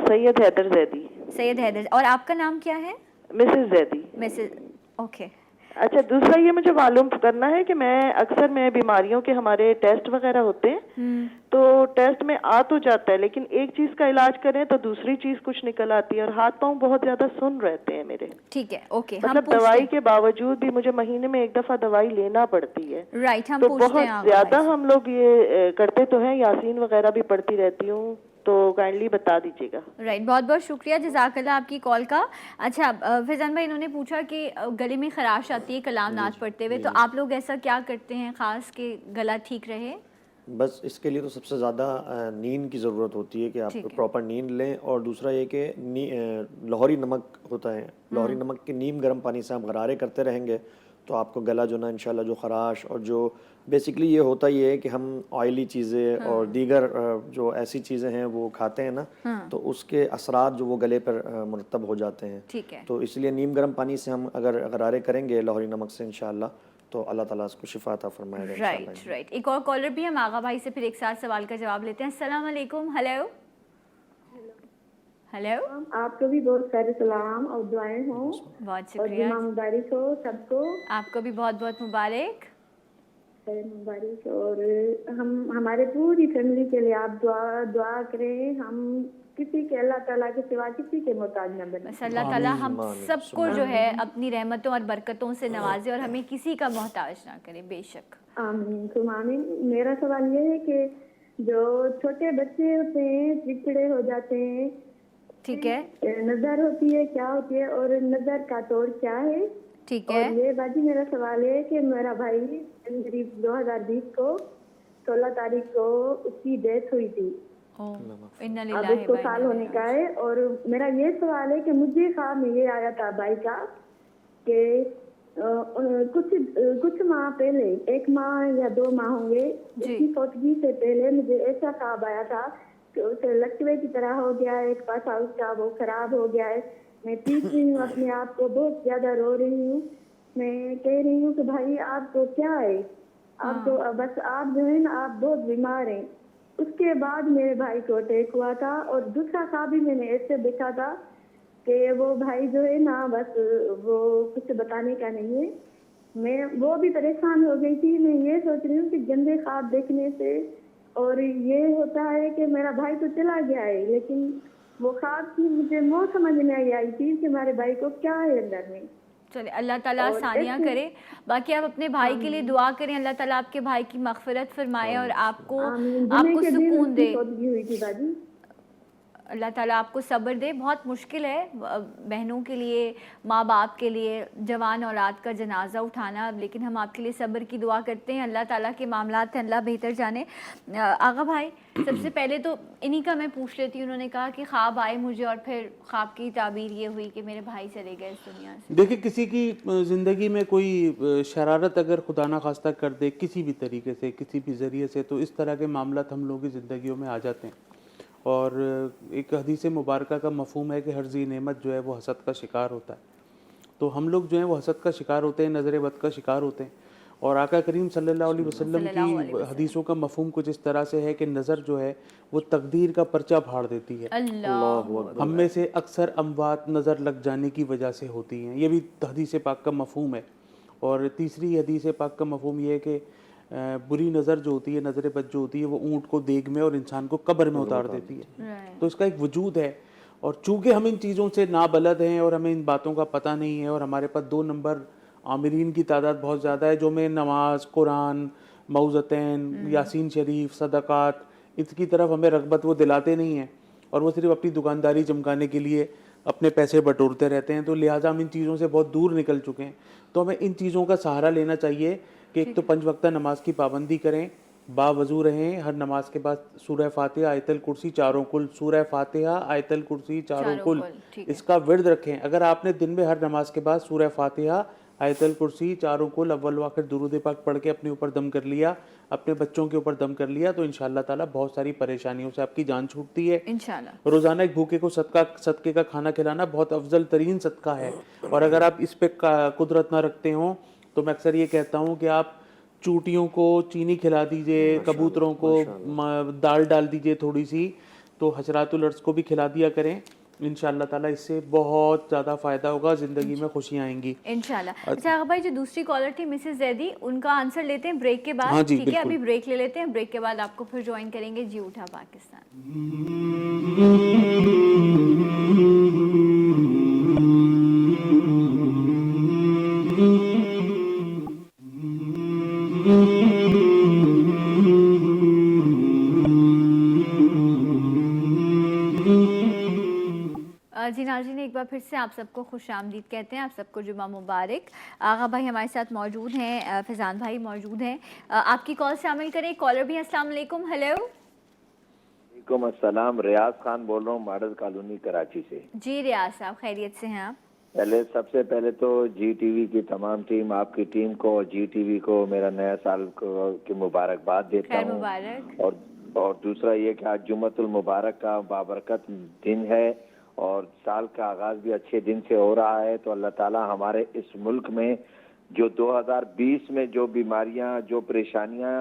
सैयद हैदर जैदी। सैयद हैदर। और आपका नाम क्या है? मिसेस जैदी। Mrs, okay. अच्छा, दूसरा ये मुझे मालूम करना है कि मैं बीमारियों के हमारे टेस्ट वगैरह होते हैं, तो टेस्ट में आ तो जाता है, लेकिन एक चीज का इलाज करें तो दूसरी चीज कुछ निकल आती है, और हाथ पांव बहुत ज्यादा सुन रहते हैं मेरे। ठीक है, ओके। मतलब दवाई के बावजूद भी मुझे महीने में एक दफा दवाई लेना पड़ती है। राइट, हम तो पूछते हैं बहुत ज्यादा हम लोग ये करते तो हैं, यासीन वगैरह भी पढ़ती रहती हूँ, तो काइंडली बता दीजिएगा। राइट, बहुत बहुत शुक्रिया जज़ाकल्लाह आपकी कॉल का। अच्छा फैजान भाई, इन्होंने पूछा कि गले में खराश आती है कलाम नाच पढ़ते हुए, तो आप लोग ऐसा क्या करते हैं ख़ास कि गला ठीक रहे? बस इसके लिए तो सबसे ज़्यादा नींद की ज़रूरत होती है कि आप प्रॉपर नींद लें, और दूसरा ये कि लाहौरी नमक होता है, लाहौरी नमक के नीम गर्म पानी से आप गरारे करते रहेंगे तो आपको गला जो ना इंशाल्लाह जो ख़राश, और जो बेसिकली ये होता ही है कि हम ऑयली चीज़ें और दीगर जो ऐसी चीज़ें हैं वो खाते हैं ना, तो उसके असरात जो वो गले पर मुरतब हो जाते हैं। ठीक है। तो इसलिए नीम गर्म पानी से हम अगर गरारे करेंगे लाहौरी नमक से इंशाल्लाह, तो अल्लाह ताला उसको शिफा अता फरमाएगा। Right right. एक और कॉलर भी हम आगा भाई से फिर एक साथ सवाल का जवाब लेते हैं। अस्सलाम वालेकुम। हेलो हेलो, आपको भी बहुत सारे सलाम और दुआएं हो, बहुत और शुक्रिया। जुमा मुबारक हो सबको। आपको भी बहुत बहुत मुबारक। मुबारक। और हम हमारे पूरी फैमिली के लिए आप दुआ करें, हम किसी के अल्लाह ताला के सिवा किसी के मोहताज न बने। बस अल्लाह ताला हम सबको जो है अपनी रहमतों और बरकतों से नवाजे और हमें किसी का मोहताज ना करे, बेशक। आमीन तुम आमीन। मेरा सवाल ये है कि जो छोटे बच्चे होते हैं चिड़चिड़े हो जाते हैं, ठीक है, नजर होती है क्या होती है, और नजर का तोड़ क्या है? ठीक है। और ये बाजी मेरा सवाल है कि मेरा भाई करीब 2020 को 16 तारीख को उसकी डेथ हुई थी, अब उसको साल होने का है। और मेरा ये सवाल है कि मुझे ख्वाब में ये आया था भाई का कि कुछ माह पहले, 1 माह या 2 माह होंगे, उसकी फौतगी से पहले मुझे ऐसा ख्वाब आया था कि उसे लकवे की तरह हो गया है, एक पासा उसका वो खराब हो गया है। मैं पीट रही हूँ अपने आप को, बहुत ज्यादा रो रही हूँ। मैं कह रही हूँ कि भाई आपको क्या है, आपको बस आप जो है ना आप बहुत बीमार हैं। उसके बाद मेरे भाई को अटैक हुआ था, और दूसरा ख्वाब भी मैंने ऐसे देखा था कि वो भाई जो है ना बस वो कुछ बताने का नहीं है। मैं वो भी परेशान हो गई थी। मैं ये सोच रही हूँ कि गंदे ख्वाब देखने से, और ये होता है कि मेरा भाई तो चला गया है, लेकिन वो ख्वाब की मुझे वो समझ में आई थी कि हमारे भाई को क्या है अंदर में। चले, अल्लाह ताला आसानियाँ करे। बाकी आप अपने भाई के लिए दुआ करें, अल्लाह ताला आपके भाई की मग़फ़िरत फरमाए और आपको सुकून दे। अल्लाह ताला आपको सब्र दे। बहुत मुश्किल है बहनों के लिए, माँ बाप के लिए जवान औलाद का जनाजा उठाना, लेकिन हम आपके लिए सब्र की दुआ करते हैं। अल्लाह ताला के मामलात हैं, अल्लाह बेहतर जाने। आगा भाई, सबसे पहले तो इन्हीं का मैं पूछ लेती हूँ। उन्होंने कहा कि ख्वाब आए मुझे और फिर ख्वाब की ताबीर ये हुई कि मेरे भाई चले गए इस दुनिया से। देखिए, किसी की ज़िंदगी में कोई शरारत अगर खुदा ना खास्ता कर दे किसी भी तरीके से, किसी भी ज़रिए से, तो इस तरह के मामलात हम लोगों की ज़िंदगियों में आ जाते हैं। और एक हदीस मुबारक का मफ़हूम है कि हर ज़ी नेमत जो है वो हसद का शिकार होता है। तो हम लोग जो हैं वो हसद का शिकार होते हैं, नज़र बद का शिकार होते हैं। और आका करीम सल्लल्लाहु अलैहि वसल्लम की हदीसों का मफ़हूम कुछ इस तरह से है कि नज़र जो है वो तकदीर का पर्चा फाड़ देती है। हम में से अक्सर अमवात नज़र लग जाने की वजह से होती हैं, ये भी हदीस पाक का मफ़हूम है। और तीसरी हदीस पाक का मफ़हूम ये है कि बुरी नज़र जो होती है, नज़र बद जो होती है, वो ऊँट को देग में और इंसान को कब्र में उतार देती है। तो इसका एक वजूद है। और चूँकि हम इन चीज़ों से नाबलद हैं और हमें इन बातों का पता नहीं है, और हमारे पास 2 नंबर आमिरीन की तादाद बहुत ज़्यादा है जो में नमाज, कुरान, मौज़तैन, यासीन शरीफ, सदक़ात, इसकी तरफ हमें रग़बत वो दिलाते नहीं हैं, और वो सिर्फ़ अपनी दुकानदारी चमकाने के लिए अपने पैसे बटोरते रहते हैं। तो लिहाजा हम इन चीज़ों से बहुत दूर निकल चुके हैं। तो हमें इन चीज़ों का सहारा लेना चाहिए कि एक तो 5 वक्ता नमाज की पाबंदी करें, बावज़ू रहें, हर नमाज के बाद सूरह फातिहा, आयतल कुर्सी, चारों कुल, सूरह फातिहा, आयतल कुर्सी, चारों कुल, इसका विर्द रखें। अगर आपने दिन में हर नमाज के बाद सूरह फातिहा, आयतल कुर्सी, चारों कुल, अव्वल व आखिर दुरूद पाक पढ़ के अपने ऊपर दम कर लिया, अपने बच्चों के ऊपर दम कर लिया, तो इंशाअल्लाह ताला बहुत सारी परेशानियों से आपकी जान छूटती है इंशाअल्लाह। रोज़ाना एक भूखे को सदके का खाना खिलाना बहुत अफजल तरीन सदका है। और अगर आप इस पर कुदरत ना रखते हों तो मैं अक्सर ये कहता हूँ कि आप चूटियों को चीनी खिला दीजिए, कबूतरों को दाल डाल दीजिए थोड़ी सी, तो हशरातुल अर्ज़ को भी खिला दिया करें। इंशाल्लाह ताला इससे बहुत ज़्यादा फ़ायदा होगा, ज़िंदगी में खुशियाँ आएंगी इंशाल्लाह। अच्छा आगा भाई, जो दूसरी कॉलर थी मिसेस जैदी, उनका आंसर लेते हैं ब्रेक के बाद। हाँ जी, ठीक है, बिल्कुल। अभी ब्रेक ले लेते हैं, ब्रेक के बाद आपको फिर ज्वाइन करेंगे जी उठा पाकिस्तान। जी नाज़रीन, एक बार फिर से आप सबको खुश आमदीद कहते हैं, आप सबको जुमा मुबारक। आगा भाई हमारे साथ मौजूद हैं, फैज़ान भाई मौजूद हैं। आपकी कॉल शामिल करें, कॉलर भी। अस्सलाम वालेकुम। हेलो वालेकुम अस्सलाम, रियाज खान बोल रहा हूँ मॉडल कॉलोनी कराची से। जी रियाज साहब, खैरियत से हैं आप? सबसे पहले तो जी टीवी की तमाम टीम, आपकी टीम को और जी टीवी को मेरा नया साल की मुबारकबाद देता हूँ। और दूसरा ये कि आज जुम्मतुल मुबारक का बाबरकत दिन है और साल का आगाज भी अच्छे दिन से हो रहा है। तो अल्लाह ताला हमारे इस मुल्क में जो 2020 में जो बीमारियां, जो परेशानियां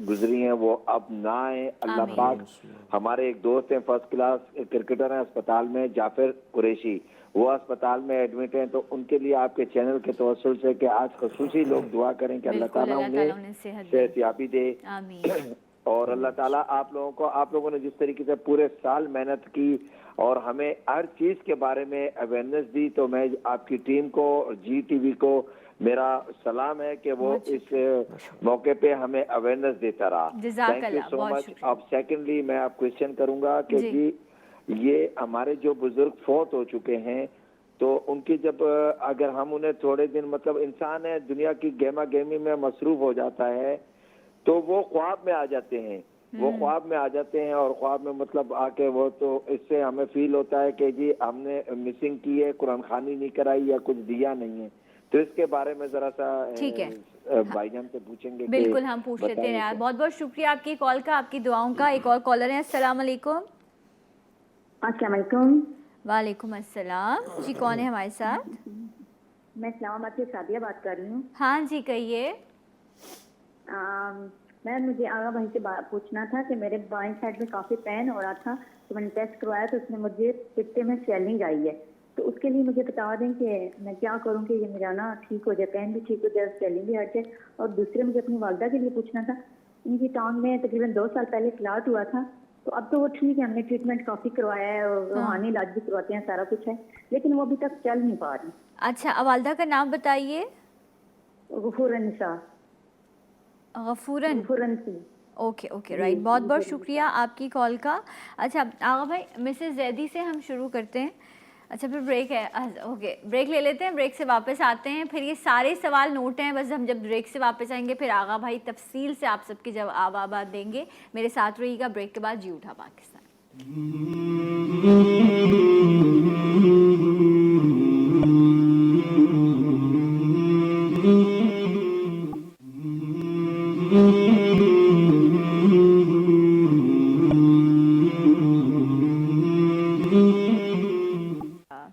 गुजरी हैं वो अब ना आए। अल्लाह पाक, हमारे एक दोस्त हैं फर्स्ट क्लास क्रिकेटर हैं अस्पताल में, जाफिर कुरैशी, वो अस्पताल में एडमिट हैं। तो उनके लिए आपके चैनल के तवस्सुल से कि आज खसूसी लोग दुआ करें कि अल्लाह ताला उन्हें सेहतयाबी दे। और अल्लाह ताला आप लोगों ने जिस तरीके से पूरे साल मेहनत की और हमें हर चीज के बारे में अवेयरनेस दी, तो मैं आपकी टीम को और जी टीवी को मेरा सलाम है कि वो इस मौके पे हमें अवेयरनेस देता रहा। Thank you so much. अब सेकेंडली मैं आप क्वेश्चन करूंगा कि जी ये हमारे जो बुजुर्ग फौत हो चुके हैं, तो उनकी जब अगर हम उन्हें थोड़े दिन, मतलब इंसान है दुनिया की गेमा गेमी में मसरूफ हो जाता है, तो वो ख्वाब में आ जाते हैं, और ख्वाब में मतलब आके वो, तो इससे हमें फील होता है कि जी हमने मिसिंग की है, कुरान खानी नहीं कराई या कुछ दिया नहीं है। तो इसके बारे में जरा सा ठीक है भाईजान से पूछेंगे। बिल्कुल हम पूछ लेते हैं यार। बहुत बहुत शुक्रिया आपकी कॉल का, आपकी दुआओं का। एक और कॉलर है। अस्सलाम वालेकुम। अस्सलाम वालेकुम। वालेकुम अस्सलाम। जी कौन है हमारे साथ? मैं इस्लामाबाद से सादिया बात कर रही हूँ। हाँ जी कहिए। मैं मुझे आगा भाई से पूछना था कि मेरे बाएं साइड में काफ़ी पेन हो रहा था, तो मैंने टेस्ट करवाया तो उसने मुझे पित्ते में स्वेलिंग आई है। तो उसके लिए मुझे बता दें कि मैं क्या करूं कि ये मेरा ना ठीक हो जाए, पेन भी ठीक हो जाए, स्वेलिंग भी हट जाए। और दूसरे मुझे अपनी वालदा के लिए पूछना था, इनकी टांग में तकरीबन 2 साल पहले क्लाट हुआ था, तो अब तो वो ठीक है, हमने ट्रीटमेंट काफ़ी करवाया है और रूहानी इलाज भी करवाते हैं, सारा कुछ है, लेकिन वो अभी तक चल नहीं पा रही। अच्छा, वालदा का नाम बताइए। गफूरन। Okay okay right. बहुत बहुत शुक्रिया आपकी कॉल का। अच्छा आगा भाई, मिसेस जैदी से हम शुरू करते हैं। अच्छा फिर ब्रेक है, ओके ब्रेक ले लेते हैं, ब्रेक से वापस आते हैं। फिर ये सारे सवाल नोट हैं, बस हम जब ब्रेक से वापस आएंगे फिर आगा भाई तफसील से आप सबके जवाब देंगे। मेरे साथ रहिएगा, ब्रेक के बाद जी उठा पाकिस्तान।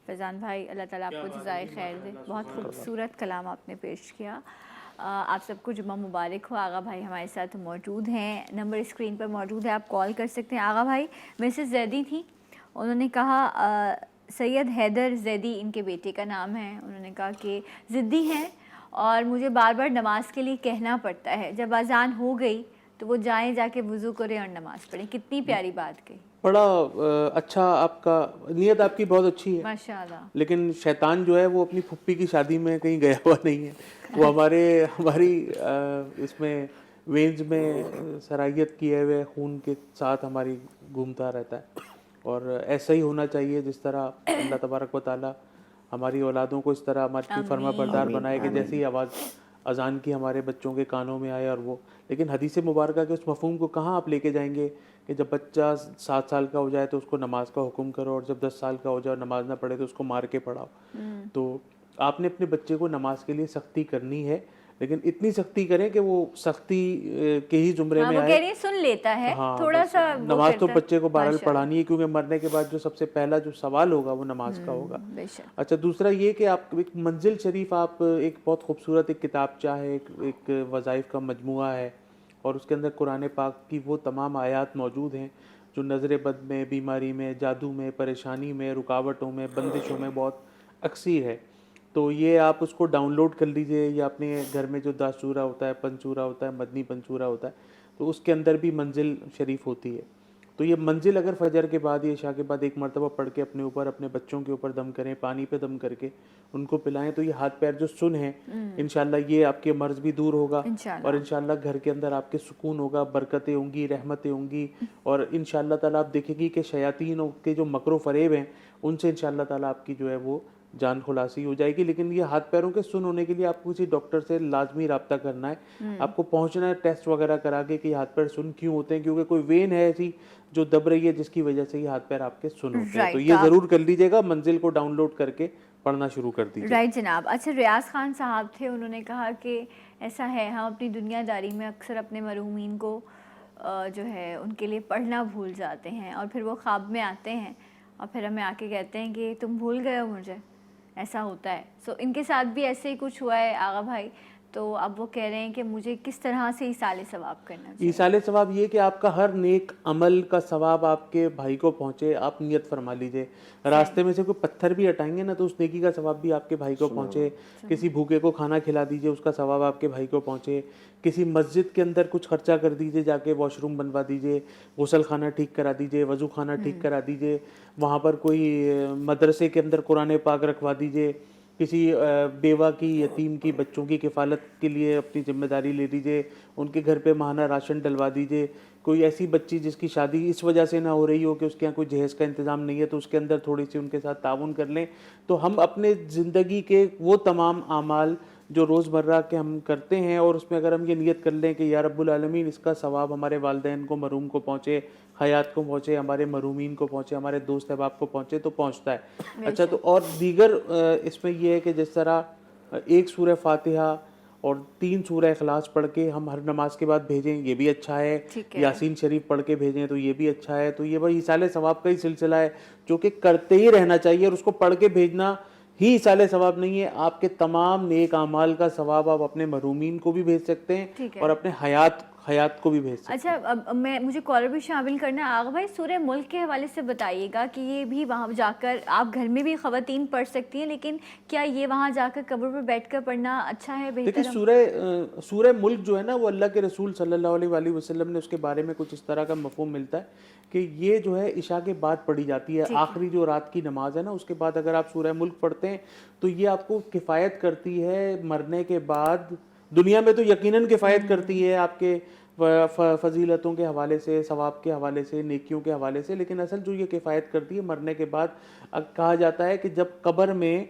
फैज़ान भाई, अल्लाह ताला आपको जज़ाए खैर दे। बहुत खूबसूरत कलाम आपने पेश किया। आप सबको जुम्मा मुबारक हो। आगा भाई हमारे साथ मौजूद हैं, नंबर स्क्रीन पर मौजूद है, आप कॉल कर सकते हैं। आगा भाई मिसेस जैदी थी, उन्होंने कहा सैयद हैदर जैदी इनके बेटे का नाम है। उन्होंने कहा कि ज़िद्दी हैं और मुझे बार बार नमाज के लिए कहना पड़ता है, जब अजान हो गई तो वो जाएं, जाके वज़ू करें और नमाज़ पढ़ें। कितनी प्यारी बात कही। बड़ा अच्छा, आपका नीयत आपकी बहुत अच्छी है माशाल्लाह। लेकिन शैतान जो है वो अपनी फुप्पी की शादी में कहीं गया हुआ नहीं है। वो हमारी इसमें वेंज में सराहियत किए हुए खून के साथ हमारी घूमता रहता है। और ऐसा ही होना चाहिए, जिस तरह अल्लाह तबारक व तआला हमारी औलादों को इस तरह हमारी फरमा बरदार बनाए कि जैसी आवाज़ अजान की हमारे बच्चों के कानों में आए। और वो लेकिन हदीस मुबारक के उस मफ़हूम को कहाँ आप लेके जाएंगे कि जब बच्चा 7 साल का हो जाए तो उसको नमाज का हुक्म करो, और जब 10 साल का हो जाए और नमाज ना पढ़े तो उसको मार के पढ़ाओ। तो आपने अपने बच्चे को नमाज के लिए सख्ती करनी है, लेकिन इतनी सख्ती करें कि वो सख्ती के ही जुमरे में आए। सुन लेता है। हाँ, थोड़ा सा नमाज तो बच्चे को बहरहाल पढ़ानी है, क्योंकि मरने के बाद जो सबसे पहला जो सवाल होगा वो नमाज का होगा। अच्छा, दूसरा ये कि आप एक मंजिल शरीफ, आप एक बहुत खूबसूरत एक किताबचा है, एक वज़ाइफ का मजमुआ है, और उसके अंदर कुरान पाक की वो तमाम आयात मौजूद हैं जो नज़र बद में, बीमारी में, जादू में, परेशानी में, रुकावटों में, बंदिशों में बहुत अक्सर है। तो ये आप उसको डाउनलोड कर लीजिए, या अपने घर में जो दासूरा होता है, पंचूरा होता है, मदनी पंचूरा होता है, तो उसके अंदर भी मंजिल शरीफ होती है। तो ये मंजिल अगर फजर के बाद या इशा के बाद एक मरतबा पढ़ के अपने ऊपर, अपने बच्चों के ऊपर दम करें, पानी पे दम करके उनको पिलाएं, तो ये हाथ पैर जो सुन है इंशाल्लाह ये आपके मर्ज भी दूर होगा, और इंशाल्लाह घर के अंदर आपके सुकून होगा, बरकतें होंगी, रहमतें होंगी, और इंशाल्लाह ताला आप देखेंगी कि शयातीन के जो मकरो फरेब हैं उनसे इंशाल्लाह ताला आपकी जो है वो जान खुलासी हो जाएगी। लेकिन ये हाथ पैरों के सुन होने के लिए आपको किसी डॉक्टर से लाजमी रब्ता करना है, आपको पहुंचना है टेस्ट वगैरह करा के कि हाथ पैर सुन क्यों होते हैं, क्योंकि कोई वेन है ऐसी जो दब रही है जिसकी वजह से ये हाथ पैर आपके सुन होते हैं। तो ये ज़रूर कर लीजिएगा, मंजिल को डाउनलोड करके पढ़ना शुरू कर दीजिए। राइट जनाब। अच्छा, रियाज खान साहब थे, उन्होंने कहा कि ऐसा है हम अपनी दुनियादारी में अक्सर अपने मरहूमीन को जो है उनके लिए पढ़ना भूल जाते हैं, और फिर वो ख्वाब में आते हैं और फिर हमें आके कहते हैं कि तुम भूल गए हो मुझे, ऐसा होता है। सो इनके साथ भी ऐसे ही कुछ हुआ है आगा भाई, तो अब वो कह रहे हैं कि मुझे किस तरह से ईसाले सवाब करना चाहिए। ईसाले सवाब ये कि आपका हर नेक अमल का सवाब आपके भाई को पहुँचे, आप नियत फरमा लीजिए। रास्ते में से कोई पत्थर भी हटाएंगे ना तो उस नेकी का सवाब भी आपके भाई को पहुँचे। किसी भूखे को खाना खिला दीजिए, उसका सवाब आपके भाई को पहुँचे। किसी मस्जिद के अंदर कुछ खर्चा कर दीजिए, जाके वॉशरूम बनवा दीजिए, गुसल खाना ठीक करा दीजिए, वज़ू खाना ठीक करा दीजिए, वहाँ पर कोई मदरसे के अंदर कुरान पाक रखवा दीजिए, किसी बेवा की, यतीम की बच्चों की किफ़ालत के लिए अपनी जिम्मेदारी ले लीजिए, उनके घर पे माहाना राशन डलवा दीजिए। कोई ऐसी बच्ची जिसकी शादी इस वजह से ना हो रही हो कि उसके यहाँ कोई जहेज़ का इंतज़ाम नहीं है, तो उसके अंदर थोड़ी सी उनके साथ ताउन कर लें। तो हम अपने ज़िंदगी के वो तमाम आमाल जो रोज़मर्रा के हम करते हैं, और उसमें अगर हम ये नियत कर लें कि या रब्बुल आलमीन इसका सवाब हमारे वालिदैन को, मरूम को पहुँचे, हयात को पहुँचे, हमारे मरूमीन को पहुँचे, हमारे दोस्त अहबाब को पहुँचे, तो पहुँचता है। अच्छा, तो और दीगर इसमें यह है कि जिस तरह एक सूरह फातिहा और 3 सूरह इखलास पढ़ के हम हर नमाज के बाद भेजें, ये भी अच्छा है। यासीन शरीफ पढ़ के भेजें तो ये भी अच्छा है। तो ये भाई ईसाले सवाब का ही सिलसिला है जो कि करते ही रहना चाहिए, और उसको पढ़ के भेजना ही ईसाले सवाब नहीं है। आपके तमाम नेक आमाल का सवाब आप अपने महरूमीन को भी भेज सकते हैं और अपने हयात को भी भेज सकते हैं। अच्छा, अब मुझे कॉलर भी शामिल करना है। आगा भाई, सूरह मुल्क के हवाले से बताइएगा कि ये भी वहाँ जाकर आप घर में भी ख़वातीन पढ़ सकती हैं, लेकिन क्या ये वहाँ जाकर कब्र पर बैठकर पढ़ना अच्छा है, बेहतर? देखिए, सूरह मुल्क जो है ना, वो अल्लाह के रसूल सल्लल्लाहु अलैहि वसल्लम ने उसके बारे में कुछ इस तरह का मफ़हूम मिलता है कि ये जो है इशा के बाद पढ़ी जाती है। आखिरी जो रात की नमाज है ना, उसके बाद अगर आप सूरह मुल्क पढ़ते हैं तो ये आपको किफ़ायत करती है मरने के बाद। दुनिया में तो यकीनन किफ़ायत करती है आपके फजीलतों के हवाले से, सवाब के हवाले से, नेकियों के हवाले से, लेकिन असल जो ये किफ़ायत करती है मरने के बाद। कहा जाता है कि जब कब्र में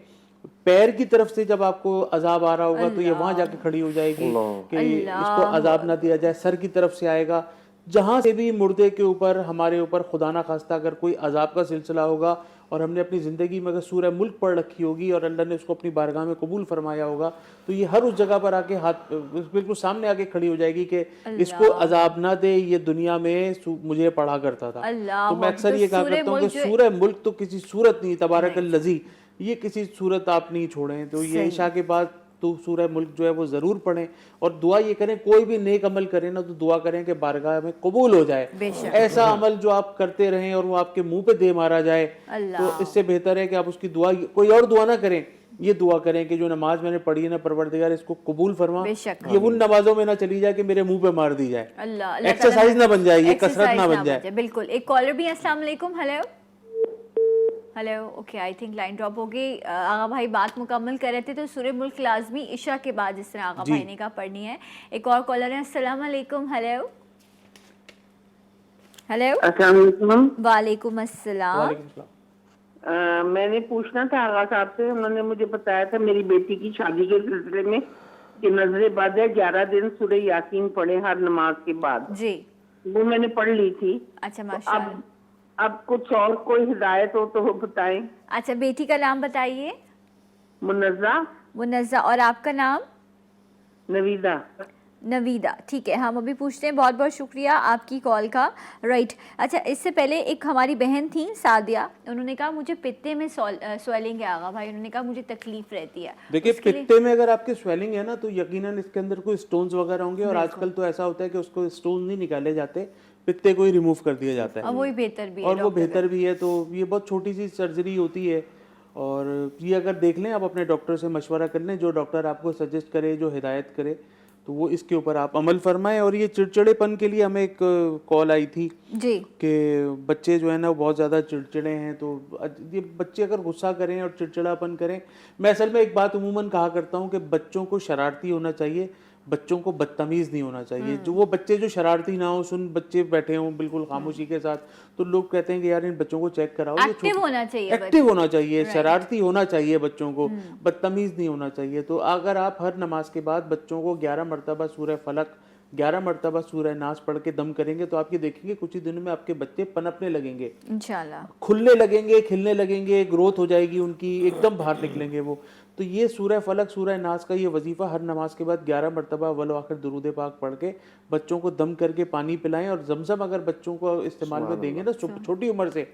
पैर की तरफ से जब आपको अजाब आ रहा होगा तो ये वहाँ जाके खड़ी हो जाएगी कि इसको अजाब ना दिया जाए। सर की तरफ से आएगा। जहाँ से भी मुर्दे के ऊपर, हमारे ऊपर खुदा ना खास्ता अगर कोई अजाब का सिलसिला होगा और हमने अपनी ज़िंदगी में अगर सूरह मुल्क पढ़ रखी होगी और अल्लाह ने उसको अपनी बारगाह में कबूल फरमाया होगा, तो ये हर उस जगह पर आके हाथ बिल्कुल सामने आके खड़ी हो जाएगी कि इसको अजाब ना दे, ये दुनिया में मुझे पढ़ा करता था। तो मैं अक्सर ये कहा करता हूँ कि सूरह मुल्क तो किसी सूरत नहीं, तबारकल्लज़ी, ये किसी सूरत आप नहीं छोड़ें। तो ये इशा के बाद तो सूरह मुल्क जो है वो ज़रूर पढ़ें, और दुआ ये करें, कोई भी नेक अमल करें ना तो दुआ करें कि बारगाह में कबूल हो जाए। ऐसा अमल जो आप करते रहें और वो आपके मुंह पे दे मारा जाए, तो इससे बेहतर है कि आप उसकी दुआ, कोई और दुआ ना करें, ये दुआ करें कि जो नमाज मैंने पढ़ी है ना, परवरदिगार इसको कबूल फरमा। ये उन नमाजों में ना चली जाए कि मेरे मुंह पे मार दी जाए, एक्सरसाइज ना बन जाए, ये कसरत ना बन जाए। बिल्कुल। एक कॉलर भी। अस्सलाम वालेकुम। Hello. Okay, I think line drop हो गई। आगा भाई बात मुकम्मल कर रहे थे। तो सूरह मुल्क लाजमी इशा के बाद जिस तरह आगा भाई ने कहा पढ़नी है। एक और कॉलर है। अस्सलाम वालेकुम। हेलो। वालेकुम अस्सलाम। मैंने पूछना था आगा साहब से, उन्होंने मुझे बताया था मेरी बेटी की शादी के सिलसिले में कि नजरे बाद 11 दिन सूरह यासीन पढ़े हर नमाज के बाद। जी, वो मैंने पढ़ ली थी। अच्छा, माशाअल्लाह। अब कुछ और कोई हिदायत हो तो बताएं। अच्छा, बेटी का नाम बताइए। मुनज़्ज़ा। और आपका नाम? नवीदा। नवीदा, ठीक है, हम अभी पूछते हैं। बहुत बहुत शुक्रिया आपकी कॉल का। राइट, अच्छा, इससे पहले एक हमारी बहन थी सादिया, उन्होंने कहा मुझे पित्ते में स्वेलिंग है आगा भाई, उन्होंने कहा मुझे तकलीफ रहती है। देखिए, पित्ते में अगर आपके स्वेलिंग है ना तो यकीनन इसके अंदर कोई स्टोन्स वगैरह होंगे, और आजकल तो ऐसा होता है कि उसको स्टोन नहीं निकाले जाते, पित्ते को ही रिमूव कर दिया जाता है, वही बेहतर भी है, और वो बेहतर भी है। तो ये बहुत छोटी सी सर्जरी होती है, और ये अगर देख लें, आप अपने डॉक्टर से मशवरा कर लें, जो डॉक्टर आपको सजेस्ट करे, जो हिदायत करे, तो वो इसके ऊपर आप अमल फरमाएं। और ये चिड़चिड़ेपन के लिए हमें एक कॉल आई थी जी कि बच्चे जो है ना वो बहुत ज़्यादा चिड़चिड़े हैं, तो ये बच्चे अगर गुस्सा करें और चिड़चिड़ापन करें, मैं असल में एक बात उमूमन कहा करता हूँ कि बच्चों को शरारती होना चाहिए, बच्चों को बदतमीज़ नहीं होना चाहिए। जो वो बच्चे जो शरारती ना हो, सुन बच्चे बैठे हों बिल्कुल खामोशी के साथ, तो लोग कहते हैं कि यार इन बच्चों को चेक कराओ, एक्टिव होना चाहिए, एक्टिव होना चाहिए, शरारती होना चाहिए बच्चों को, बदतमीज़ नहीं होना चाहिए। तो अगर आप हर नमाज के बाद बच्चों को 11 मरतबा सूरह फलक, 11 मरतबा सूरह नास पढ़ के दम करेंगे, तो आपके देखेंगे कुछ ही दिनों में आपके बच्चे पनपने लगेंगे, इंशाल्लाह खुलने लगेंगे, खिलने लगेंगे, ग्रोथ हो जाएगी उनकी, एकदम बाहर निकलेंगे वो। तो ये सूरह फलक, सूरह नास का ये वजीफ़ा हर नमाज के बाद 11 मरतबा अव्वल व आखिर दुरूद पाक पढ़ के बच्चों को दम करके पानी पिलाएं। और जमजम अगर बच्चों को इस्तेमाल में देंगे ना छोटी उम्र से,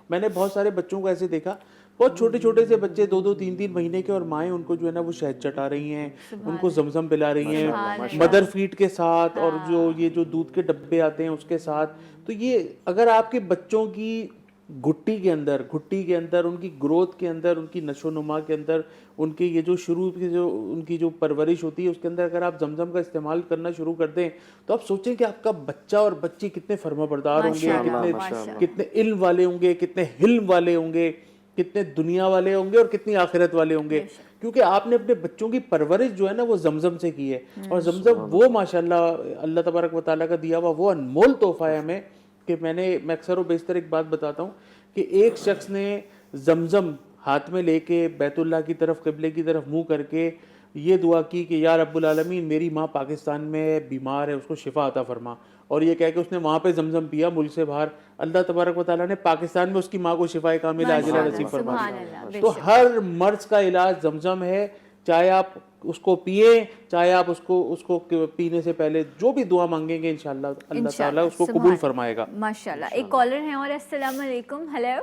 मैंने बहुत सारे बच्चों को ऐसे देखा, बहुत छोटे छोटे से बच्चे 2-2, 3-3 महीने के, और माएँ उनको जो है ना वो शहद चटा रही हैं, उनको जमजम पिला रही हैं मदर फीड के साथ, और जो ये जो दूध के डब्बे आते हैं उसके साथ। तो ये अगर आपके बच्चों की घुट्टी के अंदर, उनकी ग्रोथ के अंदर, उनकी नशोनुमा के अंदर, उनके ये जो शुरू की जो उनकी जो परवरिश होती है उसके अंदर अगर आप जमजम का इस्तेमाल करना शुरू कर दें, तो आप सोचें कि आपका बच्चा और बच्ची कितने फर्माबरदार होंगे, कितने इल्म वाले होंगे, कितने हिल्म वाले होंगे, कितने दुनिया वाले होंगे और कितनी आखिरत वाले होंगे, क्योंकि आपने अपने बच्चों की परवरिश जो है ना वो जमजम से की है। और जमजम वो माशाल्लाह अल्लाह तबारक व तआला का दिया हुआ वो अनमोल तोहफा है हमें, कि मैं अक्सर व बेशतर एक बात बताता हूँ कि एक शख्स ने जमजम हाथ में लेके बैतुल्लाह की तरफ, क़िबले की तरफ मुंह करके ये दुआ की कि या रब्बुल आलमीन, मेरी माँ पाकिस्तान में बीमार है, उसको शिफा अता फरमा। और ये कह के उसने वहाँ पे जमजम पिया मुल्क से बाहर, अल्लाह तबारक व तआला ने पाकिस्तान में उसकी माँ को शिफाए कामिल आजिला नसीब फरमा दी। तो हर मर्ज का इलाज जमजम है, चाहे आप उसको पिए, चाहे आप उसको पीने से पहले जो भी दुआ मांगेंगे इंशाल्लाह अल्लाह ताला उसको कबूल फरमाएगा माशाल्लाह। एक कॉलर है और अस्सलाम वालेकुम। हेलो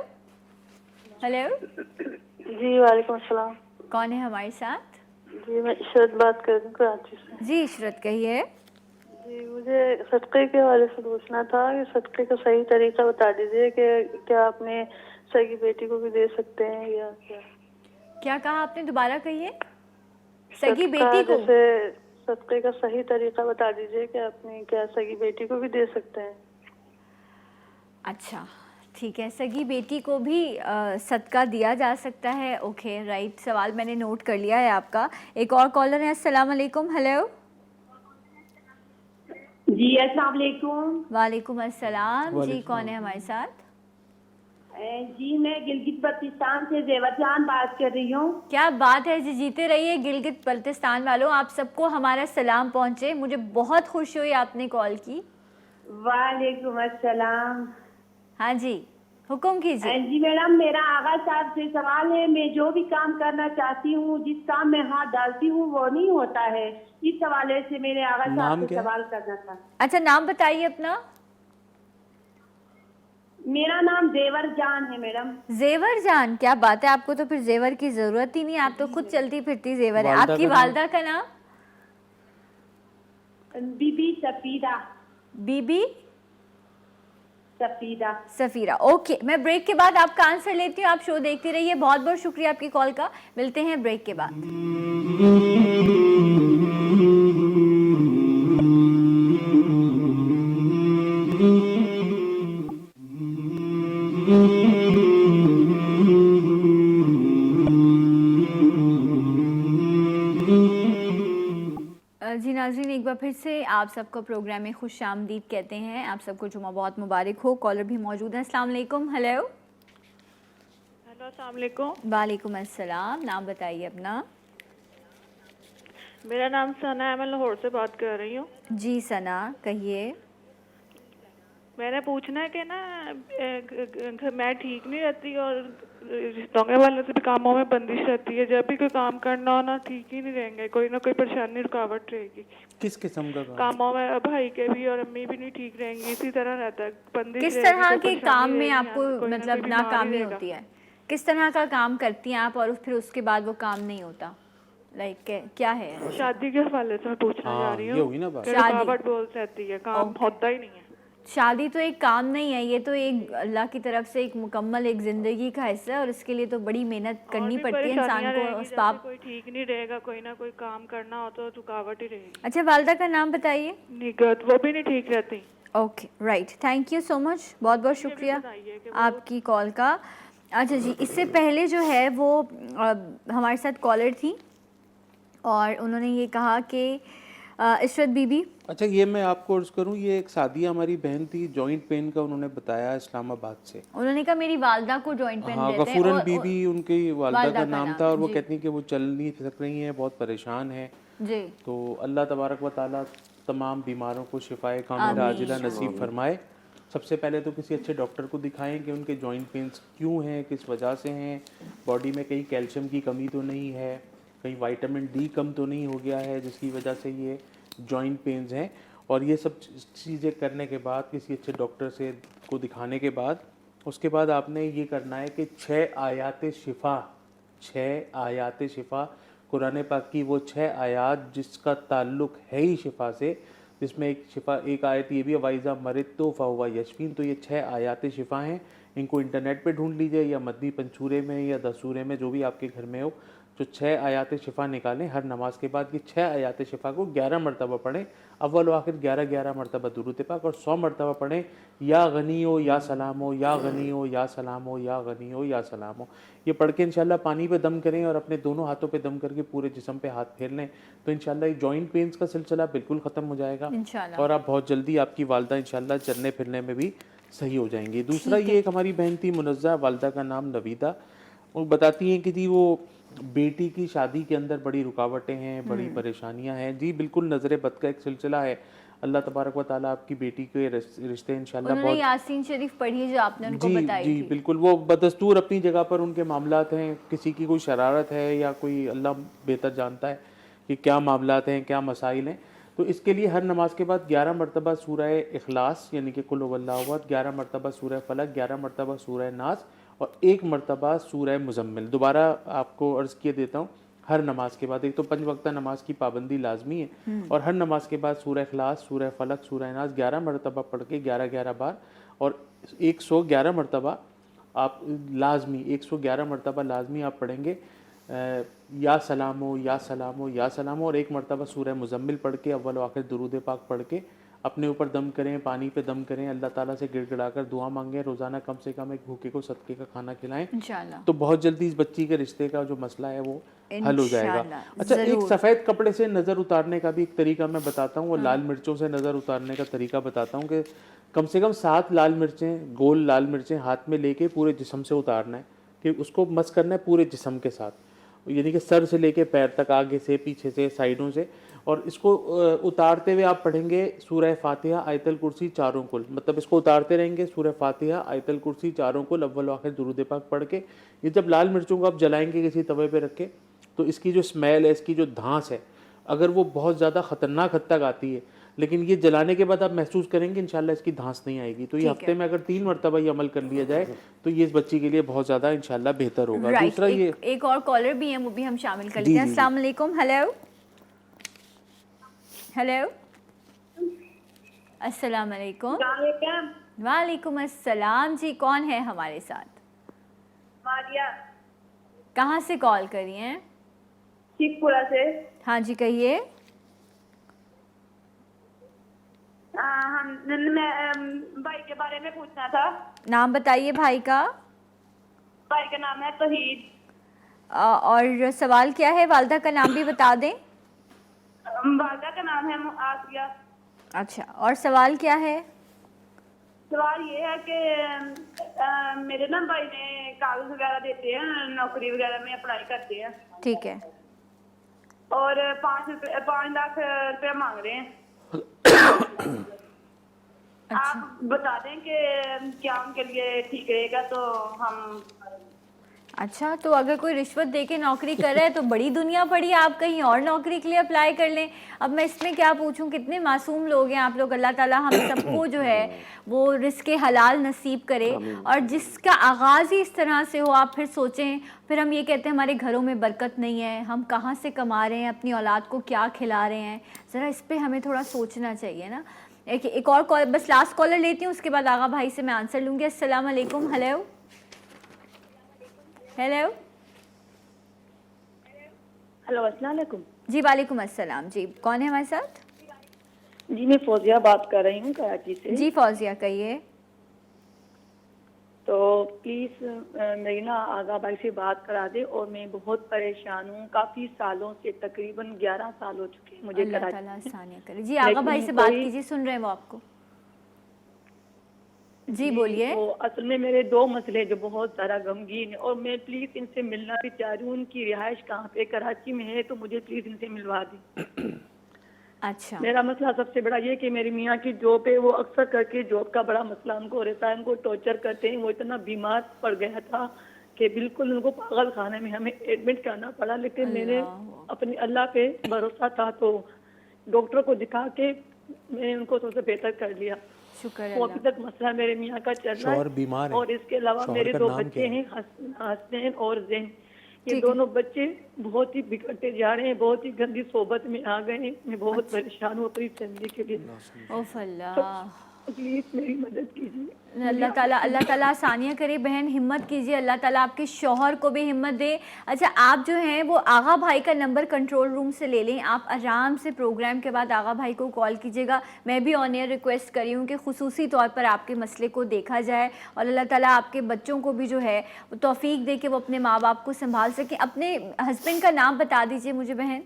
जी वालेकुम अस्सलाम। कौन है हमारे साथ? जी मैं इशरत बात कर रही हूँ कराची से। जी इशरत कहिए। जी मुझे सदक़े के हवाले से पूछना था कि सदक़े का सही तरीका बता दीजिए कि क्या अपने सगी बेटी को भी दे सकते हैं या क्या कहा आपने, दोबारा कहिए। सगी बेटी को जैसे सदक़े का सही तरीका बता दीजिए कि अपनी क्या सगी बेटी को भी दे सकते हैं। अच्छा ठीक है, सगी बेटी को भी सदका दिया जा सकता है। ओके राइट, सवाल मैंने नोट कर लिया है आपका। एक और कॉलर है। अस्सलाम वालेकुम। हेलो जी अस्सलाम वालेकुम। वालेकुम अस्सलाम। जी कौन है हमारे साथ? जी मैं गिलगित बल्तिस्तान से जेवर जान बात कर रही हूँ। क्या बात है जी, जीते रहिए गिलगित बल्तिस्तान वालों, आप सबको हमारा सलाम पहुँचे। मुझे बहुत खुशी हुई आपने कॉल की। वालेकुम अस्सलाम। हाँ जी हुक्म कीजिए। जी मैडम, मेरा आगा साहब से सवाल है, मैं जो भी काम करना चाहती हूँ, जिस काम में हाथ डालती हूँ वो नहीं होता है, इस हवाले से मेरे आगा साहब से सवाल करना था। अच्छा नाम बताइए अपना। मेरा नाम जेवर जान है मैडम। जेवर जान, क्या बात है, आपको तो फिर जेवर की जरूरत ही नहीं, आप तो खुद चलती फिरती जेवर है। आपकी वालदा का नाम? बीबी सफीरा। बीबी सफीरा। ओके, मैं ब्रेक के बाद आपका आंसर लेती हूँ, आप शो देखती रहिए। बहुत बहुत शुक्रिया आपकी कॉल का। मिलते हैं ब्रेक के बाद। जी नाज़रीन, एक बार फिर से आप सबको प्रोग्राम में खुश आमदीद कहते हैं। आप सबको जुमा बहुत मुबारक हो। कॉलर भी मौजूद हैं। अस्सलाम वालेकुम। हेलो अस्सलाम वालेकुम। वालेकुम अस्सलाम। नाम बताइए अपना। मेरा नाम सना है, मैं लाहौर से बात कर रही हूँ। जी सना कहिए। मैंने पूछना है कि ना मैं ठीक नहीं रहती और होने वाले से भी कामों में बंदिश रहती है। जब भी कोई काम करना हो ना, ठीक ही नहीं रहेंगे, कोई ना कोई परेशानी रुकावट रहेगी। किस किस्म का कामों में भाई के भी और अम्मी भी नहीं ठीक रहेंगी, इसी तरह रहता है बंदिश। किस तरह के काम में आपको मतलब नाकामी होती है? किस तरह का काम करती हैं आप और फिर उसके बाद वो काम नहीं होता? लाइक क्या है? शादी के हवाले से मैं पूछना चाह रही हूँ। रुकावट बहुत रहती है, काम होता ही नहीं है। शादी तो एक काम नहीं है, ये तो एक अल्लाह की तरफ से एक मुकम्मल एक जिंदगी का हिस्सा है और इसके लिए तो बड़ी मेहनत करनी पड़ती है इंसान को। उस पाप कोई ठीक नहीं रहेगा, कोई ना कोई काम करना हो तो रुकावट ही रहेगी। अच्छा, वालिदा का नाम बताइए। निगत, वो भी नहीं ठीक रहती। Okay, right, thank you so much, बहुत बहुत शुक्रिया आपकी कॉल का। अच्छा जी, इससे पहले जो है वो हमारे साथ कॉलर थी और उन्होंने ये कहा कि इशरत बीबी। अच्छा, ये मैं आपको अर्ज करूं, ये एक सादिया हमारी बहन थी, जॉइंट पेन का उन्होंने बताया इस्लामाबाद से। उन्होंने कहा मेरी वालदा को जॉइंट पेन रहते हैं। गफूरन बीबी उनकी वालदा का नाम था और वो कहती हैं कि वो चल नहीं सक रही हैं, बहुत परेशान है जी। तो अल्लाह तबारक व तआला तमाम बीमारों को शिफाए कामिला आजिला नसीब फरमाए। सबसे पहले तो किसी अच्छे डॉक्टर को दिखाएं कि उनके जॉइंट पेन्स क्यों हैं, किस वजह से हैं, बॉडी में कहीं कैल्शियम की कमी तो नहीं है, कहीं विटामिन डी कम तो नहीं हो गया है जिसकी वजह से ये जॉइंट पेन्स हैं। और ये सब चीज़ें करने के बाद किसी अच्छे डॉक्टर से को दिखाने के बाद उसके बाद आपने ये करना है कि 6 आयात शिफा कुरान पाक की वो 6 आयात जिसका ताल्लुक़ है ही शिफा से, जिसमें एक आयत ये भी वाइज़ा मरिद तो फ़हुवा यशफीन, तो ये 6 आयात शिफा हैं। इनको इंटरनेट पे ढूंढ लीजिए या मदनी पंचूरे में या दसूरे में, जो भी आपके घर में हो, जो 6 आयात शिफा निकालें हर नमाज के बाद। ये 6 आयात शिफा को 11 मरतबा पढ़ें, अव्वल व आखिर 11 मरतबा दुरूद पाक, और 100 मरतबा पढ़ें या गनी हो या सलाम हो, या गनी हो या सलाम हो, या गनी हो या सलाम हो। ये पढ़ के इंशाल्लाह पानी पे दम करें और अपने दोनों हाथों पे दम करके पूरे जिस्म पे हाथ फेर लें तो इंशाल्लाह ये जॉइंट पेन्स का सिलसिला बिल्कुल ख़त्म हो जाएगा और आप बहुत जल्दी आपकी वालदा इंशाल्लाह चलने फिरने में भी सही हो जाएंगी। दूसरा, ये एक हमारी बहन थी मुनज़्ज़ा, वालदा का नाम नवीदा, वो बताती हैं कि जी वो बेटी की शादी के अंदर बड़ी रुकावटें हैं, बड़ी परेशानियां हैं। जी बिल्कुल, नज़र बद का एक सिलसिला है। अल्लाह तबारक व तआला आपकी बेटी के रिश्ते इंशाल्लाह बहुत। यासीन शरीफ पढ़ी जो आपने उनको बताई जी थी। बिल्कुल, वो बदस्तूर अपनी जगह पर उनके मामलात हैं, किसी की कोई शरारत है या कोई अल्लाह बेहतर जानता है कि क्या मामलात हैं, क्या मसाइल हैं। तो इसके लिए हर नमाज के बाद 11 मरतबा सूरह इखलास यानी कि कुल हुवल्लाहु अहद, 11 मरतबा सूरह फलक, 11 मरतबा सूरह नास और 1 मरतबा सूरह मुज़म्मिल। दोबारा आपको अर्ज़ किए देता हूँ, हर नमाज के बाद, एक तो 5 वक्ता नमाज की पाबंदी लाजमी है और हर नमाज के बाद सूरह इखलास, सूरह फलक, सूरह नास 11 मरतबा पढ़ के 11 बार और 111 मरतबा आप लाजमी 111 मरतबा लाजमी आप पढ़ेंगे या सलाम हो या सलाम हो या सलाम हो, और 1 मरतबा सूरह मुज़म्मिल पढ़ के अव्वल आखिर दुरूद पाक पढ़ के अपने ऊपर दम करें, पानी पे दम करें, अल्लाह ताला से गिड़गिड़ाकर दुआ मांगें, रोज़ाना कम से कम एक भूखे को सदके का खाना खिलाएं इंशाल्लाह, तो बहुत जल्दी इस बच्ची के रिश्ते का जो मसला है वो हल हो जाएगा। अच्छा, एक सफ़ेद कपड़े से नज़र उतारने का भी एक तरीका मैं बताता हूँ, वो लाल मिर्चों से नज़र उतारने का तरीका बताता हूँ कि कम से कम 7 लाल मिर्चें, गोल लाल मिर्चें हाथ में लेके पूरे जिस्म से उतारना है, कि उसको मस करना है पूरे जिस्म के साथ, यानी कि सर से लेके पैर तक, आगे से, पीछे से, साइडों से, और इसको उतारते हुए आप पढ़ेंगे सूरह फातिहा, आयतल कुर्सी, चारों कुल, मतलब इसको उतारते रहेंगे सूरह फातिहा, आयतल कुर्सी, चारों कुल, अव्वल आखिर दुरूद पाक पढ़ के। ये जब लाल मिर्चों को आप जलाएंगे किसी तवे पे रख के, तो इसकी जो स्मेल है, इसकी जो धांस है, अगर वो बहुत ज़्यादा ख़तरनाक हद तक आती है, लेकिन ये जलाने के बाद आप महसूस करेंगे इंशाल्लाह इसकी धांस नहीं आएगी। तो ये हफ्ते में अगर 3 मरतबा ये अमल कर लिया जाए तो ये इस बच्ची के लिए बहुत ज़्यादा इंशाल्लाह बेहतर होगा। दूसरा, ये एक और कॉलर भी है, वो भी हम शामिल कर लेते हैं। अस्सलाम वालेकुम। हेलो हेलो, अस्सलाम वालेकुम। वालेकुम अस्सलाम जी, कौन है हमारे साथ? मारिया। कहाँ से कॉल करी हैं? शेखपुरा से। हाँ जी, कहिए। मैं भाई के बारे में पूछना था। नाम बताइए भाई का। भाई का नाम है तौहीद। और सवाल क्या है? वालदा का नाम भी बता दें। वालदा का नाम है आसिया। अच्छा, और सवाल क्या है? सवाल ये है कि मेरे ना भाई ने कागज वगैरह देते हैं, नौकरी वगैरह में अप्लाई करते हैं। ठीक है। और 5 लाख रुपया मांग रहे हैं। अच्छा। आप बता दें कि क्या उनके लिए ठीक रहेगा, तो हम अच्छा, तो अगर कोई रिश्वत दे के नौकरी कर रहा है तो बड़ी दुनिया पड़ी, आप कहीं और नौकरी के लिए अप्लाई कर लें। अब मैं इसमें क्या पूछूं, कितने मासूम लोग हैं आप लोग। अल्लाह ताला हम सबको जो है वो रिस्क हलाल नसीब करे, और जिसका आगाज़ ही इस तरह से हो, आप फिर सोचें, फिर हम ये कहते हैं हमारे घरों में बरकत नहीं है, हम कहाँ से कमा रहे हैं, अपनी औलाद को क्या खिला रहे हैं। ज़रा इस पर हमें थोड़ा सोचना चाहिए ना। एक और कॉल, बस लास्ट कॉलर लेती हूँ, उसके बाद आगा भाई से मैं आंसर लूँगी। अस्सलाम वालेकुम। हेलो हेलो हेलो, अस्सलाम वालेकुम। जी वालेकुम अस्सलाम। जी कौन है हमारे साथ? जी मैं फौजिया बात कर रही हूँ कराची से। जी फौजिया कहिए। तो प्लीज मेरी ना आगा भाई से बात करा दे, और मैं बहुत परेशान हूँ काफी सालों से, तकरीबन 11 साल हो चुके हैं मुझे अल्लाह ताला आसानियाँ करे। जी आगा भाई से बात कीजिए, सुन रहे हैं वो आपको। जी बोलिए। तो असल में मेरे 2 मसले जो बहुत सारा गमगीन है, और मैं प्लीज इनसे मिलना भी चाह रही हूँ। उनकी रिहाइश कहाँ पे, कराची में है, तो मुझे प्लीज इनसे मिलवा दी। अच्छा। मेरा मसला सबसे बड़ा ये कि मेरी मियाँ की जॉब है, वो अक्सर करके जॉब का बड़ा मसला उनको रहता है, उनको टॉर्चर करते हैं। वो इतना बीमार पड़ गया था कि बिल्कुल उनको पागल खाने में हमें एडमिट करना पड़ा, लेकिन मैंने अपने अल्लाह पे भरोसा था, तो डॉक्टर को दिखा के मैंने उनको थोड़ा सा बेहतर कर लिया। शुक्र वो अभी तक मसला मेरे मियाँ का चल रहा है। और इसके अलावा मेरे 2 बच्चे हैं, हसनैन और ज़ैन। ये दोनों बच्चे बहुत ही बिगड़ते जा रहे हैं, बहुत ही गंदी सोबत में आ गए हैं। मैं बहुत परेशान हूँ अपनी फैमिली के लिए। ओफ अल्लाह, प्लीज मेरी मदद कीजिए। अल्लाह ताला आसानियाँ करे। बहन हिम्मत कीजिए, अल्लाह ताला आपके शौहर को भी हिम्मत दे। अच्छा, आप जो हैं वो आगा भाई का नंबर कंट्रोल रूम से ले लें। आप आराम से प्रोग्राम के बाद आगा भाई को कॉल कीजिएगा। मैं भी ऑन एयर रिक्वेस्ट करी हूँ कि खुसूसी तौर पर आपके मसले को देखा जाए, और अल्लाह ताला आपके बच्चों को भी जो है वो तौफीक दे के वो अपने माँ बाप को संभाल सकें। अपने हस्बैंड का नाम बता दीजिए मुझे बहन।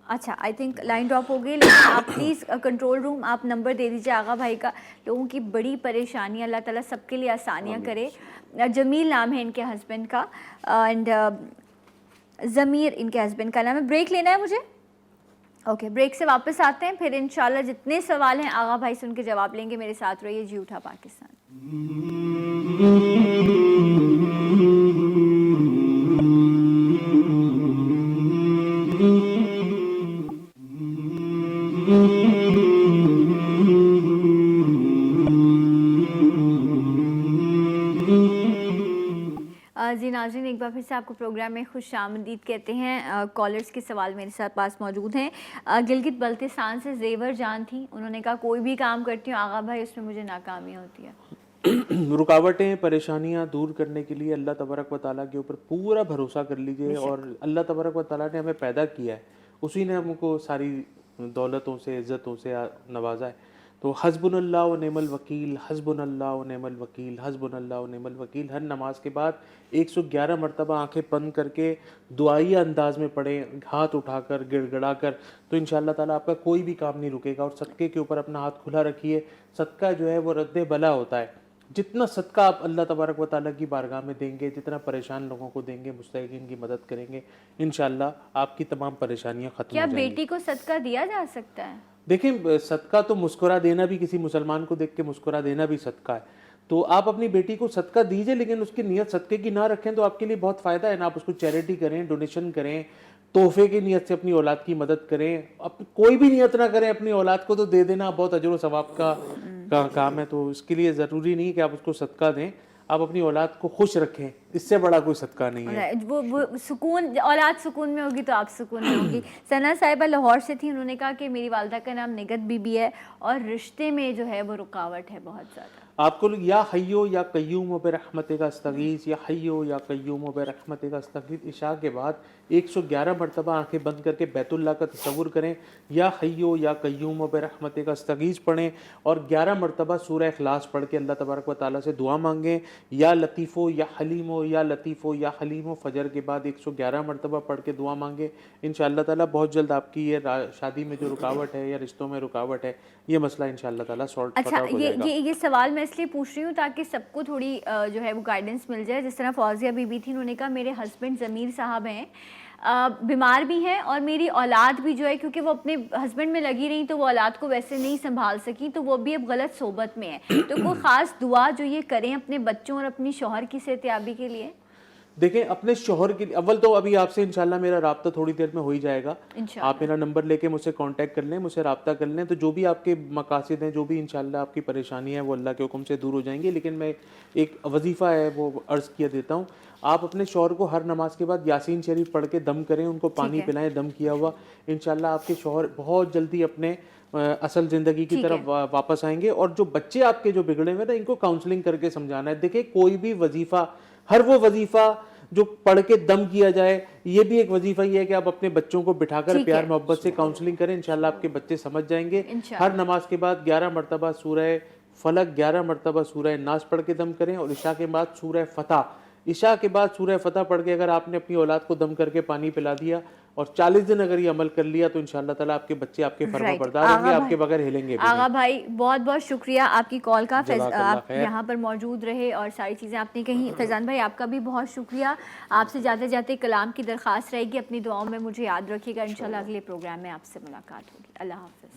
अच्छा, आई थिंक लाइन ड्रॉप हो गई, लेकिन आप प्लीज़ कंट्रोल रूम आप नंबर दे दीजिए आगा भाई का। लोगों की बड़ी परेशानी, अल्लाह ताला सबके लिए आसानियाँ करे। जमील नाम है इनके हस्बैंड का, एंड ज़मीर इनके हस्बैंड का नाम है। ब्रेक लेना है मुझे? ओके, ब्रेक से वापस आते हैं, फिर इंशाल्लाह जितने सवाल हैं आगा भाई से उनके जवाब लेंगे। मेरे साथ रहिए। जी उठा पाकिस्तान। जी नाज़रीन, एक बार फिर से आपको प्रोग्राम में खुश आमदीद कहते हैं। कॉलर्स के सवाल मेरे साथ पास मौजूद हैं। गिलगित बल्तिस्तान से ज़ेवर जान थी, उन्होंने कहा कोई भी काम करती हूँ आगा भाई उसमें मुझे नाकामी होती है। रुकावटें परेशानियां दूर करने के लिए अल्लाह तबारक व तआला के ऊपर पूरा भरोसा कर लीजिए। और अल्लाह तबारक व तआला ने हमें पैदा किया है, उसी ने हमको सारी दौलतों से इज़्ज़तों से नवाजा है। तो हस्बुनल्लाह व नेमल वकील, हस्बुनल्लाह व नेमल वकील, हस्बुनल्लाह व नेमल वकील हर नमाज के बाद 111 मरतबा आंखें बंद करके दुआई अंदाज में पढ़ें, हाथ उठाकर गिड़गड़ा कर, तो इंशाअल्लाह ताला आपका कोई भी काम नहीं रुकेगा। और सदक़े के ऊपर अपना हाथ खुला रखिए। सदका जो है वो रद्द बला होता है। जितना सदका आप अल्लाह तबारक व तआला की बारगाह में देंगे, जितना परेशान लोगों को देंगे, मुस्तहिक़ीन की मदद करेंगे, इंशाअल्लाह आपकी तमाम परेशानियां खत्म हो जाएंगी। क्या बेटी को सदका दिया जा सकता है? देखिए, सदका तो मुस्कुरा देना भी, किसी मुसलमान को देख के मुस्कुरा देना भी सदका है। तो आप अपनी बेटी को सदका दीजिए, लेकिन उसकी नीयत सदके की ना रखें तो आपके लिए बहुत फ़ायदा है ना। आप उसको चैरिटी करें, डोनेशन करें, तोहफे की नीयत से अपनी औलाद की मदद करें। अब कोई भी नियत ना करें, अपनी औलाद को तो दे देना बहुत अजर व सवाब का काम है। तो इसके लिए ज़रूरी नहीं कि आप उसको सदका दें, आप अपनी औलाद को खुश रखें, इससे बड़ा कोई सदका नहीं है। वो सुकून, औलाद सुकून में होगी तो आप सुकून में होगी। सना साहिबा लाहौर से थी, उन्होंने कहा कि मेरी वालदा का नाम निगत बीबी है और रिश्ते में जो है वो रुकावट है बहुत ज़्यादा। आपको या हय्यो या कय्यूम बिरहमतिक अस्तगीस, या हय्यो या कय्यूम बिरहमतिक अस्तगीस इशा के बाद 111 मरतबा आंखें बंद करके बैतुल्लाह का तसव्वुर करें। या हय्यो या कय्यूम बिरहमतिक अस्तगीस पढ़ें और 11 मरतबा सूरह इखलास पढ़ के अल्लाह तबारक व तआला से दुआ मांगें। या लतीफ़ो या हलीमो, या लतीफ़ो या हलीमो फजर के बाद 111 मरतबा पढ़ के दुआ मांगे। इंशाअल्लाह ताला बहुत जल्द आपकी ये शादी में जो रुकावट है या रिश्तों में रुकावट है, ये मसला इंशाअल्लाह ताला सॉल्व हो जाएगा। ये सवाल मैं इसलिए पूछ रही हूँ ताकि सबको थोड़ी जो है वो गाइडेंस मिल जाए। जिस तरह फौजिया बीबी थी, उन्होंने कहा मेरे हस्बैंड ज़मीर साहब हैं, बीमार भी हैं और मेरी औलाद भी जो है, क्योंकि वो अपने हस्बैंड में लगी रही तो वो औलाद को वैसे नहीं संभाल सकी, तो वो भी अब गलत सोबत में है। तो कोई ख़ास दुआ जो ये करें अपने बच्चों और अपनी शौहर की सेहतयाबी के लिए? देखें, अपने शौहर के लिए अव्वल तो अभी आपसे इंशाल्लाह मेरा राब्ता थोड़ी देर में हो ही जाएगा। आप मेरा नंबर लेके मुझसे कांटेक्ट कर लें, मुझसे राब्ता कर लें, तो जो भी आपके मकासद हैं, जो भी इंशाल्लाह आपकी परेशानी है वो अल्लाह के हुक्म से दूर हो जाएंगी। लेकिन मैं एक वजीफ़ा है वो अर्ज़ किया देता हूँ, आप अपने शौहर को हर नमाज के बाद यासीन शरीफ पढ़ के दम करें, उनको पानी पिलाएं दम किया हुआ। इंशाल्लाह आपके शौहर बहुत जल्दी अपने असल ज़िंदगी की तरफ वापस आएंगे। और जो बच्चे आपके जो बिगड़े हुए ना, इनको काउंसलिंग करके समझाना है। देखिए, कोई भी वजीफ़ा, हर वो वजीफ़ा जो पढ़ के दम किया जाए, ये भी एक वजीफा ही है कि आप अपने बच्चों को बिठाकर प्यार मोहब्बत से काउंसलिंग करें। इंशाल्लाह आपके बच्चे समझ जाएंगे। हर नमाज के बाद 11 मरतबा सूरह फलक, 11 मरतबा सूरह नास पढ़ के दम करें और इशा के बाद सूरह फतह, इशा के बाद सूरह फतह पढ़ के अगर आपने अपनी औलाद को दम करके पानी पिला दिया और 40 दिन अगर ये अमल कर लिया तो इंशाल्लाह ताला आपके बच्चे आपके फर्मा बरदार होंगे, आपके बगैर हिलेंगे भी। आगा भाई, बहुत बहुत शुक्रिया आपकी कॉल का, आप यहाँ पर मौजूद रहे और सारी चीज़ें आपने कही। फैज़ान भाई, आपका भी बहुत शुक्रिया। आपसे जाते जाते कलाम की दरख्वास्त रहेगी, अपनी दुआओं में मुझे याद रखिएगा। इंशाल्लाह अगले प्रोग्राम में आपसे मुलाकात होगी। अल्लाह हाफ़िज़।